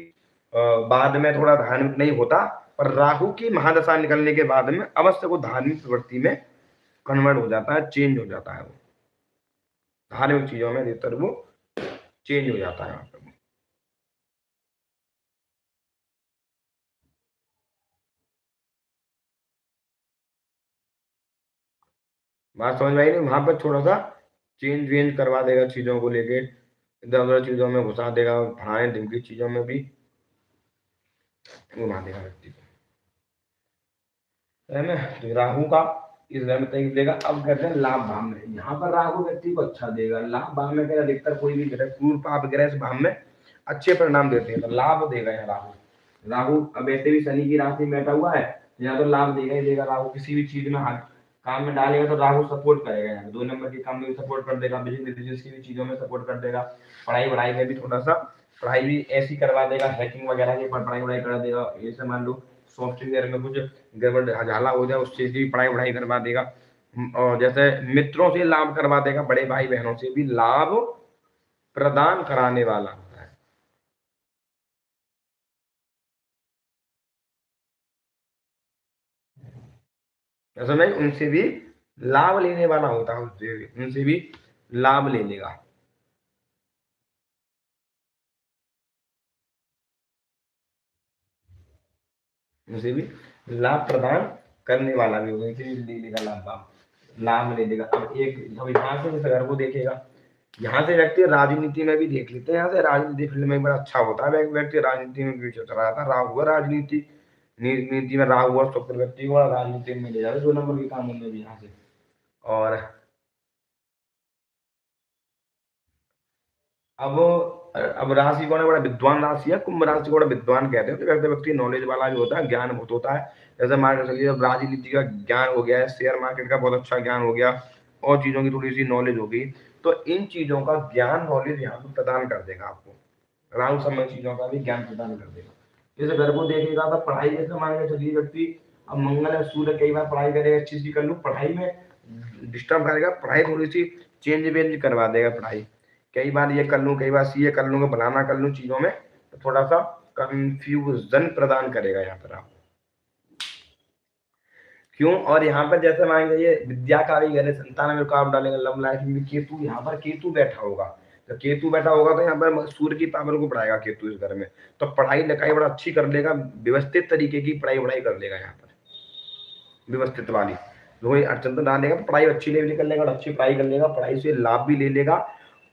बाद में थोड़ा धार्मिक नहीं होता, पर राहु की महादशा निकलने के बाद में अवश्य वो धार्मिक प्रवृत्ति में कन्वर्ट हो जाता है, चेंज हो जाता है। वो धार्मिक चीजों में अधिकतर वो चेंज हो जाता है यहाँ पर। बात समझ में आई नहीं? वहां पर थोड़ा सा चेंज वेंज करवा देगा चीजों को लेके, इधर उधर चीजों में घुसा देगा, फलाने ढिमकी चीजों में भी घुमा देगा व्यक्ति को। है ना? तो राहु का इस घर में तय देगा। अब कहते हैं लाभ भाव में, यहाँ पर राहु व्यक्ति को अच्छा देगा। लाभ भाव में क्या अधिकतर कोई भी ग्रह, क्रूर पाप ग्रह इस भाव में अच्छे परिणाम देते हैं, तो लाभ देगा यहाँ राहु। राहु अब ऐसे भी शनि की राशि में बैठा हुआ है, यहाँ तो लाभ देगा ही देगा। राहु किसी भी चीज में हाथ काम में डालेगा तो राहु सपोर्ट करेगा। यहाँ 2 नंबर के काम में भी सपोर्ट कर देगा, बिजनेस की भी चीजों में सपोर्ट कर देगा। पढ़ाई वढ़ाई में भी थोड़ा सा, पढ़ाई भी ऐसी करवा देगा, हैकिंग वगैरह की पढ़ाई वढ़ाई करा देगा। जैसे मान लो सॉफ्टवेयर में कुछ गड़बड़ झाला हो जाए, उस चीज की पढ़ाई वढ़ाई करवा देगा। और जैसे मित्रों से लाभ करवा देगा, बड़े भाई बहनों से भी लाभ प्रदान कराने वाला होता है। ऐसा नहीं, उनसे भी लाभ लेने वाला होता है, उनसे भी लाभ ले लेगा। उनसे भी लाभ प्रदान करने वाला भी होगा, उनसे भी ले लेगा लाभ ले लेगा। अब यहाँ से इस घर को देखेगा। यहाँ से व्यक्ति राजनीति में भी देख लेते हैं, यहाँ से राजनीति फील्ड में बड़ा अच्छा होता है व्यक्ति, राजनीति में भी चल रहा था। राहु राजनीति नीति में राहु और शुक्र व्यक्ति को राजनीति में ले जाते 2 नंबर के कामों में भी यहाँ से। और अब अब राशि कौन है, बड़ा विद्वान राशि है, कुंभ राशि को बड़ा विद्वान कहते हैं। तो व्यक्ति व्यक्ति नॉलेज वाला भी होता है, ज्ञान बहुत होता है। जैसे मान के चलिए, अब राजनीति का ज्ञान हो गया है, शेयर मार्केट का बहुत अच्छा ज्ञान हो गया, और चीजों की थोड़ी सी नॉलेज होगी, तो इन चीजों का ज्ञान नॉलेज यहाँ पर प्रदान कर देगा आपको। राहु संबंधी चीजों का भी ज्ञान प्रदान कर देगा। जैसे घर को देखेगा तो पढ़ाई, जैसे मान के चलिए व्यक्ति, अब मंगल है, सूर्य, कई बार पढ़ाई करेगा, अच्छी सी कर लूँ, पढ़ाई में डिस्टर्ब करेगा, पढ़ाई थोड़ी सी चेंज वेंज करवा देगा पढ़ाई। कई बार ये कर लूँ, कई बार सीए कर लूँगा, बनाना कर लूँ, चीजों में तो थोड़ा सा कंफ्यूजन प्रदान करेगा यहाँ पर आप। क्यों? और यहाँ पर जैसे मान लीजिए विद्या का भी घर है, संतान में रुकावट डालेगा, लव लाइफ में भी केतु, यहाँ पर केतु बैठा होगा। तो केतु बैठा होगा तो यहाँ पर सूर्य की पावर को बढ़ाएगा केतु इस घर में, तो पढ़ाई लिखाई बड़ा अच्छी कर लेगा, व्यवस्थित तरीके की पढ़ाई कर लेगा यहाँ पर, व्यवस्थित वाली। वही अड़चन तो डालेगा, पढ़ाई अच्छी लेवल कर लेगा, अच्छी पढ़ाई कर लेगा, पढ़ाई से लाभ भी ले लेगा,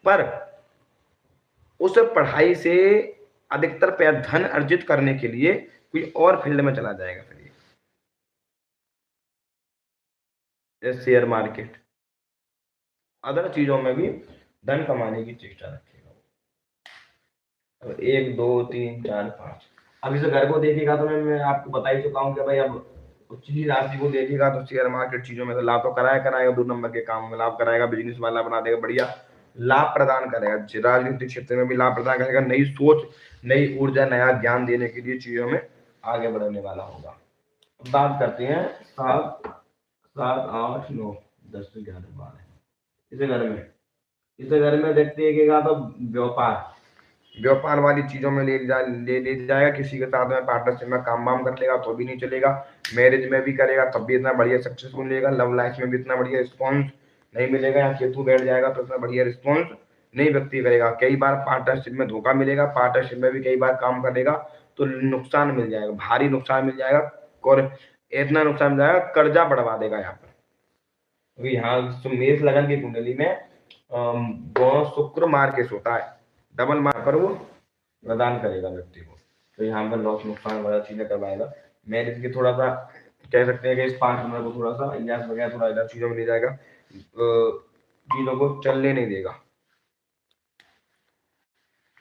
पर उस पढ़ाई से अधिकतर धन अर्जित करने के लिए कोई और फील्ड में चला जाएगा। फिर ये शेयर मार्केट, अदर चीजों में भी धन कमाने की चेष्टा रखेगा। अब 1 2 3 4 5, अब इस घर को देखेगा तो मैं आपको बता ही चुका हूँ कि भाई अब उच्च राशि को देखेगा तो शेयर मार्केट चीजों में तो लाभ तो कराएगा, 2 नंबर के काम में लाभ कराएगा, बिजनेस वाला बना देगा, बढ़िया लाभ प्रदान करेगा, राजनीतिक क्षेत्र में भी लाभ प्रदान करेगा, नई सोच, नई ऊर्जा, नया ज्ञान देने के लिए चीजों में आगे बढ़ने वाला होगा। बात करते हैं 7 8 9 10 11 12 इस घर में देखेगा तो व्यापार वाली चीजों में ले जाएगा, किसी के साथ में पार्टनरशिप में काम वाम कर लेगा तो भी नहीं चलेगा, मैरिज में भी करेगा तब भी इतना बढ़िया सक्सेसफुल मिलेगा, लव लाइफ में भी इतना बढ़िया रिस्पॉन्स नहीं मिलेगा, यहाँ केतु बैठ जाएगा तो इतना बढ़िया रिस्पॉन्स नहीं व्यक्ति करेगा। कई बार पार्टनरशिप में धोखा मिलेगा, पार्टनरशिप में भी कई बार काम करेगा तो नुकसान मिल जाएगा, भारी नुकसान मिल जाएगा, और इतना नुकसान मिल जाएगा कर्जा बढ़वा देगा यहाँ पर। क्योंकि यहाँ मेष लगन की कुंडली में शुक्र मार्केश होता है, डबल मार पर वो प्रदान करेगा व्यक्ति को, तो यहाँ पर लॉस नुकसान वाला चीजें करवाएगा। मैरिज की थोड़ा सा कह सकते हैं कि इस 5 नंबर को थोड़ा सा इलाज वगैरह थोड़ा इधर चीजों में ले जाएगा, चीजों को चलने नहीं देगा।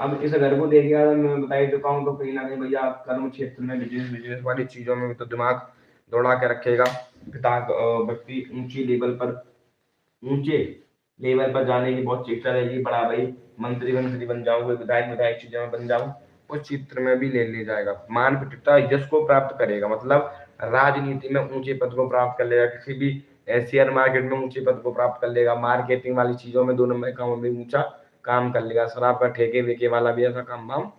अब इस घर को देखिएगा, मैं बता ही चुका हूँ, तो कहीं ना कहीं भैया कर्म क्षेत्र में बिजनेस वाली चीजों में तो दिमाग दौड़ा के रखेगा। पिता व्यक्ति ऊंचे लेवल पर जाने की बहुत चेष्टा रहेगी, बड़ा भाई मंत्री बन जाऊंगा, विधायक चीजों में बन जाऊं, उस क्षेत्र में भी ले जाएगा। मान प्रतिष्ठा यश को प्राप्त करेगा, मतलब राजनीति में ऊंचे पद को प्राप्त कर लेगा, किसी भी शेयर मार्केट में ऊंचे पद को प्राप्त कर लेगा, मार्केटिंग वाली चीजों में 2 नंबर कामों में ऊंचा काम कर लेगा, शराब का ठेके वेके वाला भी ऐसा काम वाम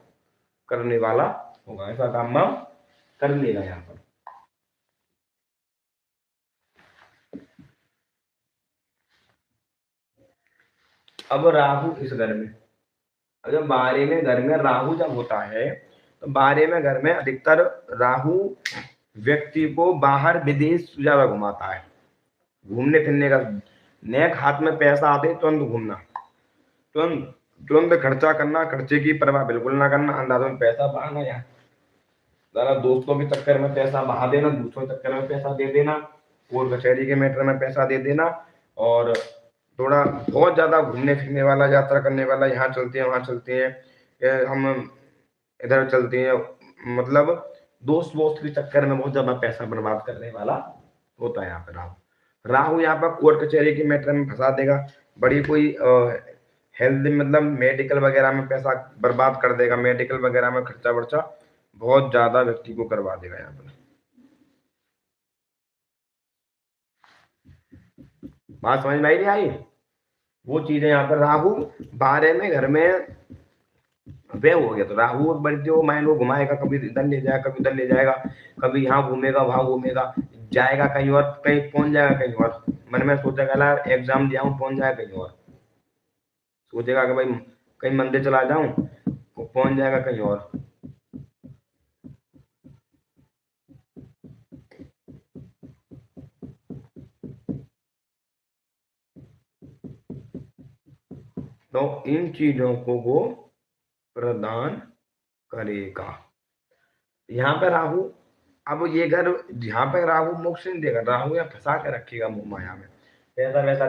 करने वाला होगा, ऐसा काम वाम कर लेगा यहाँ पर। अब राहु इस घर में, जब 12वें घर में राहु जब होता है तो 12वें घर में अधिकतर राहु व्यक्ति को बाहर विदेश ज्यादा घुमाता है, घूमने फिरने का, नेक हाथ में पैसा आते तुरंत घूमना, तुरंत खर्चा करना, खर्चे की परवाह बिल्कुल ना करना, अंदाजों में पैसा बहाना, यार जरा दोस्तों के चक्कर में पैसा बहा देना, दूसरों के चक्कर में पैसा दे देना, कोर्ट कचहरी के मैटर में पैसा दे देना, और थोड़ा बहुत ज्यादा घूमने फिरने वाला, यात्रा करने वाला, यहाँ चलते हैं वहां चलते हैं, हम इधर चलते हैं, मतलब दोस्त के चक्कर में बहुत ज्यादा पैसा बर्बाद करने वाला होता है यहाँ पे राहु यहाँ पर कोर्ट कचहरी के मैटर में फंसा देगा, बड़ी कोई हेल्थ मतलब मेडिकल वगैरह में पैसा बर्बाद कर देगा, मेडिकल वगैरह में खर्चा वर्चा बहुत ज्यादा व्यक्ति को करवा देगा यहाँ पर। बात समझ में आई नहीं आई? वो चीजें यहाँ पर राहु 12वें घर में वे हो गया, तो राहु बढ़ते हो माइंड को घुमाएगा, कभी इधर ले जाएगा, कभी उधर ले जाएगा, कभी यहाँ घूमेगा वहां घूमेगा, जाएगा कहीं और, कहीं पहुंच जाएगा कहीं और, मन में सोचेगा यार एग्जाम दिया हूँ, पहुंच जाएगा कहीं और, सोचेगा कि भाई कहीं मंदिर चला जाऊं, पहुंच जाएगा कहीं और। तो इन चीजों को वो प्रदान करेगा। यहाँ पे राहु, अब ये घर यहाँ पे राहु मोक्ष नहीं देगा, राहु यहाँ फंसा के रखेगा मोह माया में, पैसा वैसा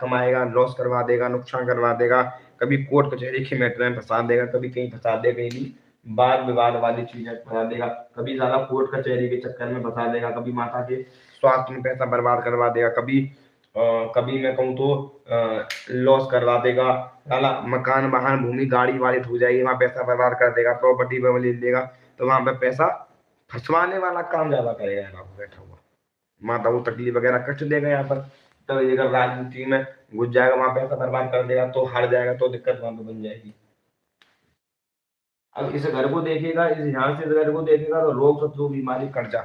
कमाएगा, लॉस करवा देगा, नुकसान करवा देगा, कभी कोर्ट कचहरी के मैटर में फंसा देगा, कभी कहीं फंसा देगा, कहीं भी वाद विवाद वाली चीजें फंसा देगा, कभी ज्यादा कोर्ट कचहरी के चक्कर में फंसा देगा, कभी माता के स्वास्थ्य में पैसा बर्बाद करवा देगा, कभी मैं कहूँ तो लॉस करवा देगा, साला मकान वाहन भूमि गाड़ी वाड़ी हो जाएगी, वहां पैसा बर्बाद कर देगा, प्रॉपर्टी पे ले लेगा, तो वहां पे पैसा फंसवाने वाला काम ज्यादा करेगा यहाँ पर बैठा हुआ। माता को तकलीफ वगैरह कष्ट देगा यहाँ पर, तो अगर राजनीति में घुस जाएगा, वहां पैसा बर्बाद कर देगा, तो हार जाएगा, तो दिक्कत वहां पे बन जाएगी। अब इस घर को देखेगा, इस ध्यान से इस घर को देखेगा, तो रोग शत्रु बीमारी कर्जा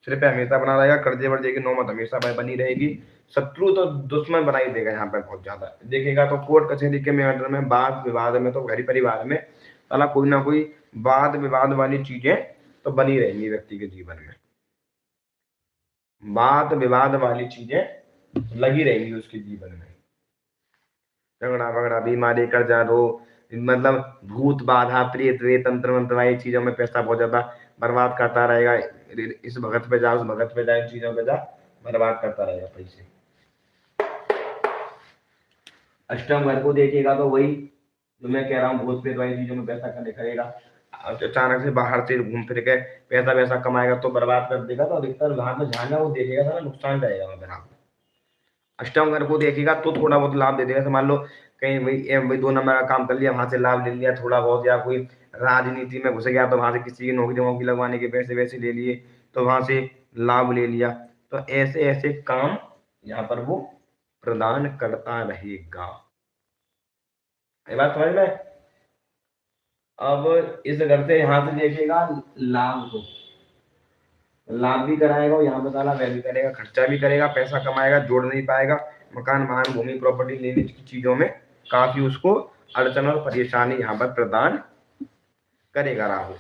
सिर पे हमेशा बना रहेगा, कर्जे वर्जे की नौबत हमेशा बनी रहेगी, शत्रु तो दुश्मन बना ही देगा यहाँ पे बहुत ज्यादा देखेगा। तो कोर्ट कचहरी के मैटर में, वाद विवाद में, तो घर परिवार में साला कोई ना कोई वाद विवाद वाली चीजें तो बनी रहेंगी व्यक्ति के जीवन में, वाद विवाद वाली चीजें लगी रहेंगी उसके जीवन में, झगड़ा वगड़ा बीमारी कर्जा रोग, मतलब भूत बाधा प्रेत वे तंत्र मंत्र वाली चीजों में पैसा बहुत ज्यादा बर्बाद करता रहेगा, इस भगत पे जा उस भगत पे जा, इन चीजों पे जा, बर्बाद करता रहेगा पैसे। अष्टम घर को देखेगा तो वही जो मैं कह रहा हूँ, भूत प्रेत वाली चीजों में पैसा करेगा, अचानक से बाहर से घूम फिर के पैसा वैसा कमाएगा तो बर्बाद कर देगा, तो अधिकतर वहां पे जहाँ वो देखेगा ना नुकसान जाएगा वहां पर। अष्टम घर को देखेगा तो थोड़ा बहुत लाभ दे देगा, मान लो कहीं वही 2 नंबर का काम कर लिया, वहां से लाभ ले लिया थोड़ा बहुत, या कोई राजनीति में घुस गया तो वहां से किसी की नौकरी वोकरी लगवाने के पैसे वैसे ले लिए, तो वहां से लाभ ले लिया, तो ऐसे ऐसे काम यहाँ पर वो प्रदान करता रहेगा। ये बात समझ में? अब इस घर से यहाँ से देखेगा लाभ को, लाभ भी कराएगा, यहाँ पे साला व्यय भी करेगा, खर्चा भी करेगा, पैसा कमाएगा, जोड़ नहीं पाएगा, मकान वाहन भूमि प्रॉपर्टी लेने की चीजों में काफी उसको अड़चन और परेशानी यहाँ पर प्रदान करेगा राहु।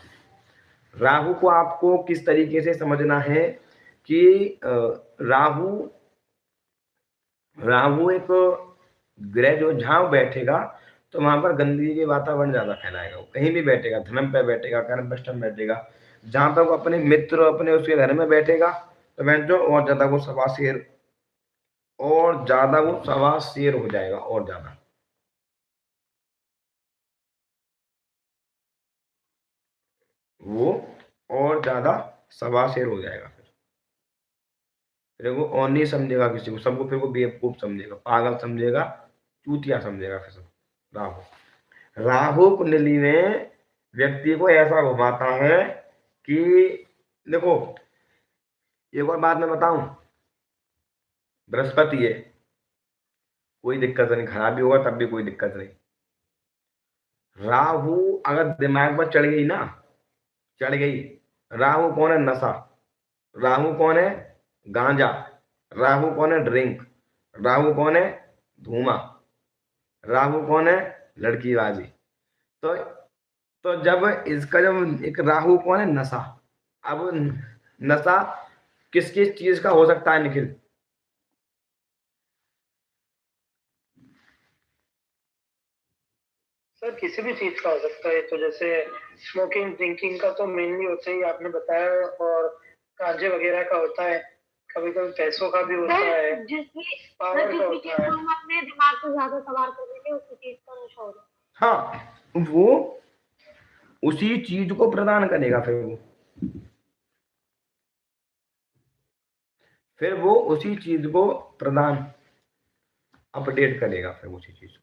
राहु को आपको किस तरीके से समझना है कि राहु एक ग्रह जो जहां बैठेगा तो वहां पर गंदगी के वातावरण ज्यादा फैलाएगा, वो कहीं भी बैठेगा, धर्म पे बैठेगा, कर्म पृष्ठ में बैठेगा, जहां तक वो अपने मित्र अपने उसके घर में बैठेगा तो मैं जो और ज्यादा वो सवा शेर हो जाएगा, और ज्यादा वो और ज्यादा सवा शेर हो जाएगा। फिर वो और नहीं समझेगा किसी को, सबको फिर वो बेवकूफ समझेगा, पागल समझेगा, चूतिया समझेगा। फिर सब राहु कुंडली में व्यक्ति को ऐसा घुमाता है कि देखो एक और बात मैं बताऊं, बृहस्पति है, कोई दिक्कत नहीं, खराब भी होगा तब भी कोई दिक्कत नहीं। राहु अगर दिमाग पर चढ़ गई, राहु कौन है? नशा। राहु कौन है? गांजा। राहु कौन है? ड्रिंक। राहु कौन है? धूमा। राहु कौन है? लड़कीबाजी। तो जब इसका जब एक राहु कौन है? नशा। अब नशा किस किस चीज का हो सकता है निखिल? सर किसी भी चीज का हो सकता है, तो जैसे स्मोकिंग ड्रिंकिंग का तो मेनली होता ही आपने बताया, और गांजे वगैरह का होता है, कभी कभी पैसों का भी होता है, पावर का होता है। हम अपने दिमाग को ज्यादा सवार कर देंगे उसी चीज का नशा होगा। हाँ, वो उसी चीज को प्रदान करेगा, फिर वो उसी चीज को प्रदान अपडेट करेगा, फिर उसी चीज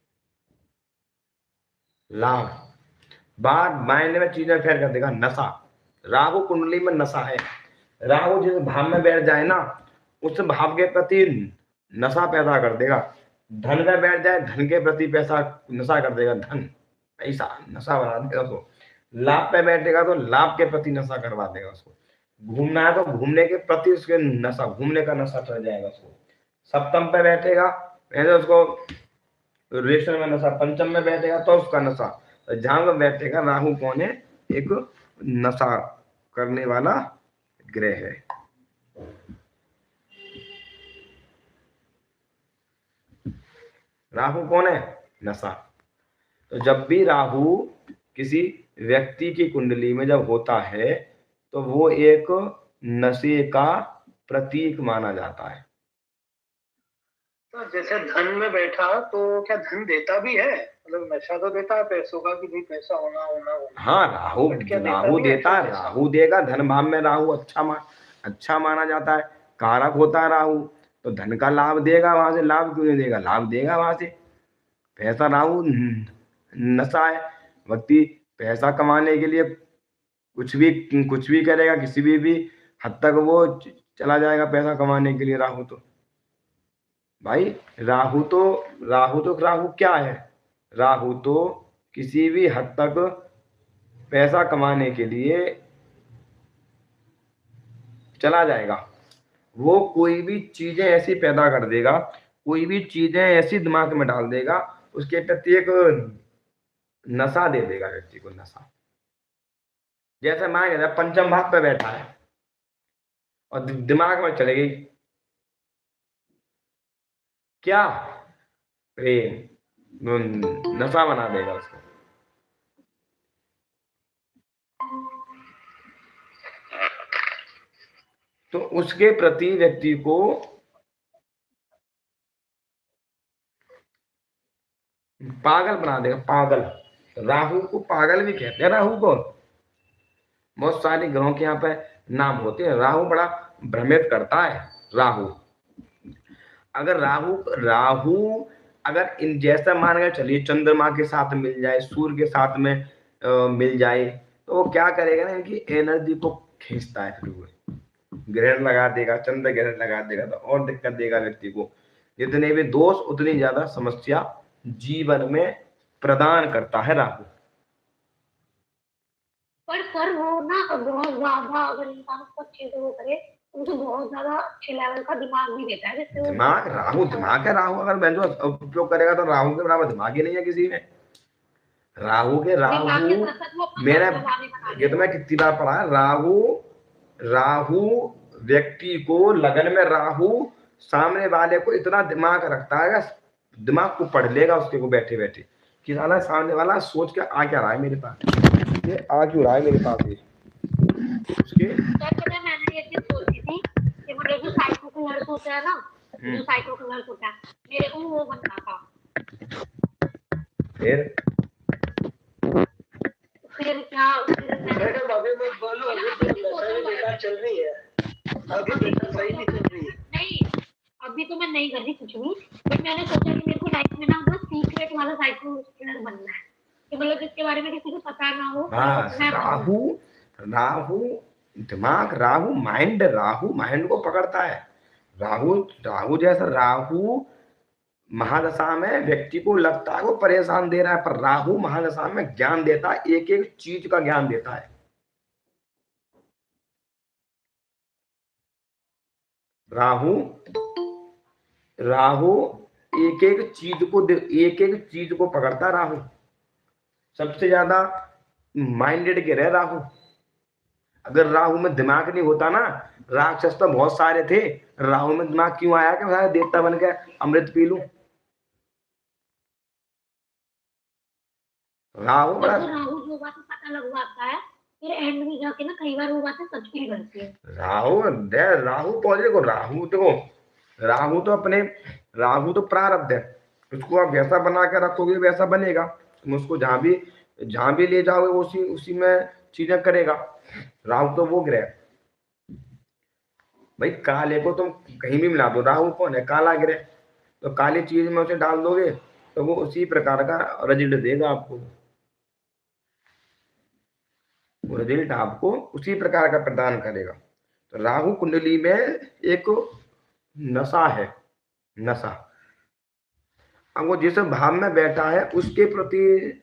लाभ बाद मायने में चीजें फेर कर देगा। नशा, राहु कुंडली में नशा है, राहु जिस भाव में बैठ जाए ना उस भाव के प्रति नशा पैदा कर देगा। धन में बैठ जाए, धन के प्रति पैसा नशा कर देगा, धन पैसा नशा बना देगा उसको। लाभ पे बैठेगा तो लाभ के प्रति नशा करवा देगा उसको। घूमना है तो घूमने के प्रति उसके नशा, घूमने का नशा चढ़ जाएगा उसको। सप्तम पे बैठेगा तो उसको रेशन में नशा, पंचम में बैठेगा तो उसका नशा। तो जहां में बैठेगा राहु कौन है? एक नशा करने वाला ग्रह है। राहु कौन है? नशा। तो जब भी राहु किसी व्यक्ति की कुंडली में जब होता है तो वो एक नशे का प्रतीक माना जाता है। तो जैसे धन में बैठा तो क्या धन देता भी है, मतलब नशा तो देता है पैसों का कि भाई पैसा होना होना होना, हाँ, राहु बट क्या देता राहु भी है देता एक्चुअल है, पैसा? राहु देगा। धन भाव में राहु अच्छा माना जाता है, कारक होता है राहु। तो धन का लाभ देगा, वहां से लाभ क्यों नहीं देगा, लाभ देगा वहां से। पैसा राहु नशा है। व्यक्ति पैसा कमाने के लिए कुछ भी करेगा, किसी भी हद तक वो चला जाएगा पैसा कमाने के लिए। राहु तो भाई, राहु क्या है, राहु तो किसी भी हद तक पैसा कमाने के लिए चला जाएगा। वो कोई भी चीजें ऐसी पैदा कर देगा, कोई भी चीजें ऐसी दिमाग में डाल देगा, उसके प्रति एक नशा दे देगा व्यक्ति को, नशा। जैसे मान के पंचम भाव पे बैठा है और दिमाग में चले गई क्या, प्रेम, नशा बना देगा उसको। तो उसके प्रति व्यक्ति को पागल बना देगा, पागल। राहु को पागल भी कहते हैं। राहु को बहुत सारे ग्रहों के यहाँ पे नाम होते हैं। राहु बड़ा भ्रमित करता है। राहु अगर राहु राहु अगर इन जैसा मान के चलिए चंद्रमा के साथ मिल जाए, सूर्य के साथ में मिल जाए, तो वो क्या करेगा ना, इनकी एनर्जी को खींचता है। फिर वो ग्रहण लगा देगा, चंद्र ग्रहण लगा देगा तो और दिक्कत देगा व्यक्ति को। जितने भी दोष उतनी ज्यादा समस्या जीवन में प्रदान करता है राहु। पर सर वो ना बहुत ज्यादा अगर इंसान उसको अच्छे से वो करे, उनको बहुत ज्यादा अच्छे लेवल का दिमाग भी देता है, जिससे दिमाग दिमाग है। राहु अगर मैं जो उपयोग करेगा तो राहु के बराबर दिमाग ही नहीं है किसी में। राहु मेरा ये तो मैं कितनी बार पढ़ा है। राहु व्यक्ति को लगन में, राहु सामने वाले को इतना दिमाग रखता है, दिमाग को पढ़ लेगा उसके को बैठे बैठे कि साला सामने वाला सोच के आ क्या रहा है मेरे पास, ये आ क्यों रहा है मेरे पास ये उसके। मैंने ये चीज सोची थी कि वो जो साइको कलर होता है ना, जो साइको कलर होता है, मेरे को वो बनना था। फिर क्या मैडम अभी मैं बोलूं, अभी तो नशा बेकार चल रही है, अभी बेकार सही नहीं चल रही है। नहीं, अभी तो मैं नहीं कर रही कुछ भी, बट मैंने सोचा कि मेरे को लाइफ में ना बस सीक्रेट वाला साइको किलर बनना है, कि मतलब जिसके बारे में किसी को पता ना हो। राहु दिमाग, राहु माइंड को पकड़ता है। राहु जैसा राहु महादशा में व्यक्ति को लगता है वो परेशान दे रहा है, पर राहु महादशा में ज्ञान देता है, एक एक चीज का ज्ञान देता है। राहु एक एक चीज को पकड़ता है। राहु सबसे ज्यादा माइंडेड के रहे राहु। अगर राहु में दिमाग नहीं होता ना, राक्षस तो बहुत सारे थे, राहु में दिमाग क्यों आया कि मैं देवता बन के अमृत पी लूं। राहु बड़ा जो बात पता लगवाता है, फिर एंड में जाके ना कई बार वो बातें सच भी करती है। राहु पहुंचे को, राहु तो प्रारब्ध है, उसको आप जैसा बना के रखोगे वैसा बनेगा। तुम उसको जहां भी ले जाओगे उसी में चीजें करेगा। राहु तो वो ग्रह भाई, काले को तुम कहीं भी मिला दो, राहु कौन है, काला ग्रह। तो काली चीज में उसे डाल दोगे तो वो उसी प्रकार का रिजल्ट देगा आपको, वो रिजल्ट आपको उसी प्रकार का प्रदान करेगा। तो राहु कुंडली में एक नशा है, नशा। अब वो जिस भाव में बैठा है उसके प्रति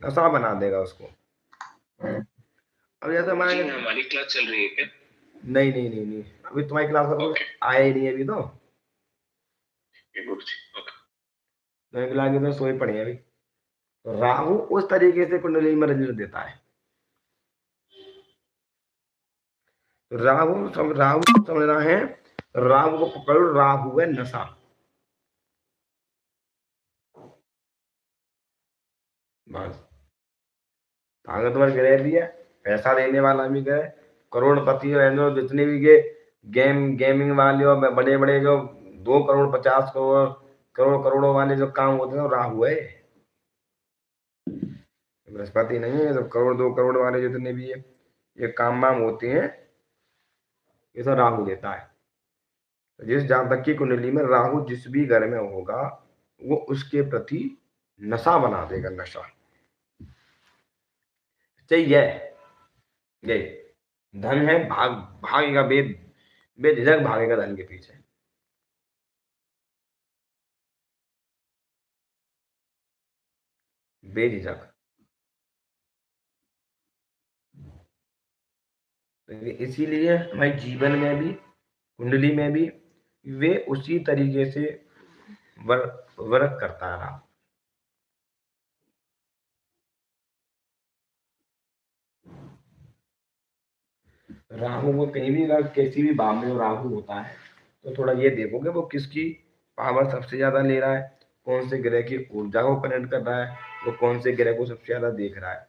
नशा बना देगा उसको। अब जैसे हमारी क्लास चल रही है क्या? नहीं, अभी तुम्हारी क्लास आया ही नहीं अभी तो। तुम्हारी क्लास में तो सोई पड़ी है अभी। तो राहु उस तरीके से कुंडली में रिजल्ट देता है। राहु समझना है, राहु को पकड़ो, राहु है नशा। बस ताकतवर ग्रह भी है, पैसा देने वाला भी ग्रह, करोड़पति जितने भी गेमिंग वाले और बड़े बड़े जो 2 करोड़ 50 करोड़ करोड़ों वाले जो काम होते हैं वो राहु है, बृहस्पति नहीं है। तो करोड़ 2 करोड़ वाले जितने भी ये काम वाम होते हैं ये सब राहु देता है। तो जिस जातक की कुंडली में राहु जिस भी घर में होगा वो उसके प्रति नशा बना देगा, नशा चाहिए। ये धन है, भागेगा बेझिझक भागेगा धन के पीछे। बेझिझक। इसीलिए हमारे जीवन में भी कुंडली में भी वे उसी तरीके से वर्क करता रहा। राहु को कहीं भी अगर किसी भी भाव में राहु होता है तो थोड़ा ये देखोगे वो किसकी पावर सबसे ज्यादा ले रहा है, कौन से ग्रह की ऊर्जा को कनेक्ट कर रहा है, वो कौन से ग्रह को सबसे ज्यादा देख रहा है।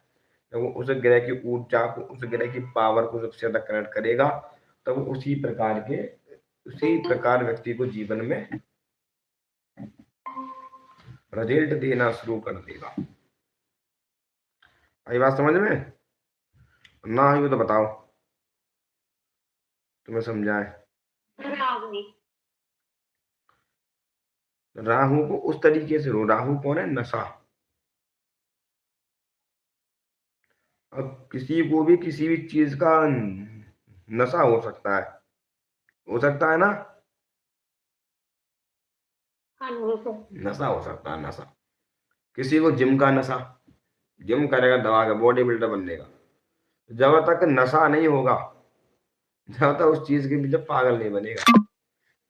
जब वो उस ग्रह की ऊर्जा को, उस ग्रह की पावर को सबसे ज्यादा कनेक्ट करेगा तब वो उसी प्रकार व्यक्ति को जीवन में रिजल्ट देना शुरू कर देगा। आई बात समझ में? ना आई तो बताओ, तुम्हें समझाए। राहु को उस तरीके से लो। राहु कौन है? नशा। अब किसी को भी किसी भी चीज का नशा हो सकता है ना? नशा हो सकता है, नशा। किसी को जिम का नशा, जिम करेगा दवा का, बॉडी बिल्डर बनेगा। जब तक नशा नहीं होगा, जब तक उस चीज के पीछे पागल नहीं बनेगा।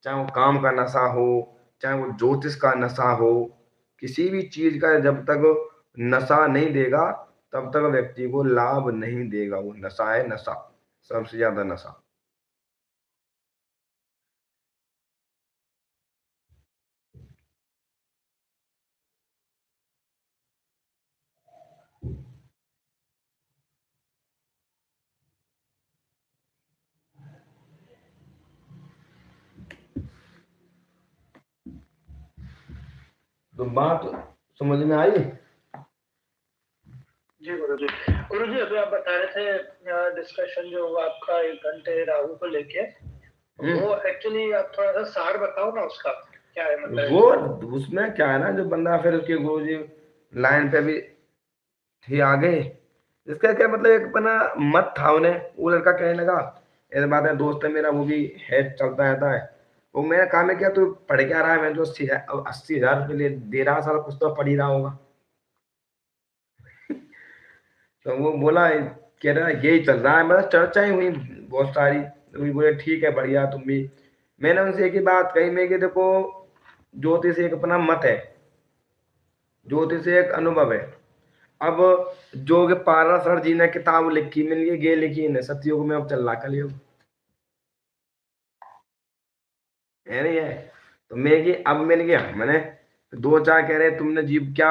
चाहे वो काम का नशा हो, चाहे वो ज्योतिष का नशा हो, किसी भी चीज का जब तक नशा नहीं देगा तब तक व्यक्ति को लाभ नहीं देगा। वो नशा है, नशा, सबसे ज्यादा नशा। तो बात समझ में आई? जी गुरुजी। गुरुजी अभी आप बता रहे थे डिस्कशन जो हुआ आपका 1 घंटे राहु को लेके, वो एक्चुअली आप थोड़ा सा सार बताओ ना उसका, क्या है मतलब? वो उसमें क्या है ना, जो बंदा फिर उसके गुरुजी लाइन पे भी थे आगे, इसका क्या मतलब एक अपना मत था उन्हें। वो लड़का कहने लगा, ऐसी बात है, दोस्त है मेरा, वो भी है, चलता रहता है। वो मैंने कहा मैं क्या तू पढ़ क्या रहा है? मैं तो 80,000 रुपये दे रहा, सारा कुछ तो पढ़ ही रहा होगा। तो वो बोला, कह रहा यही चल रहा है, मतलब चर्चाएं हुई बहुत सारी। तो भी बोले ठीक है, बढ़िया, तुम भी। मैंने उनसे एक ही बात कही, मैं कि देखो ज्योतिष एक अपना मत है, ज्योतिष एक अनुभव है। अब जो कि पाराशर जी ने किताब लिखी, मिल गई लिखी ने सतयुग में, अब चल रहा कलयुग है नहीं है। तो मैं कि अब मिल गया, मैंने 2-4 कह रहे तुमने जीव क्या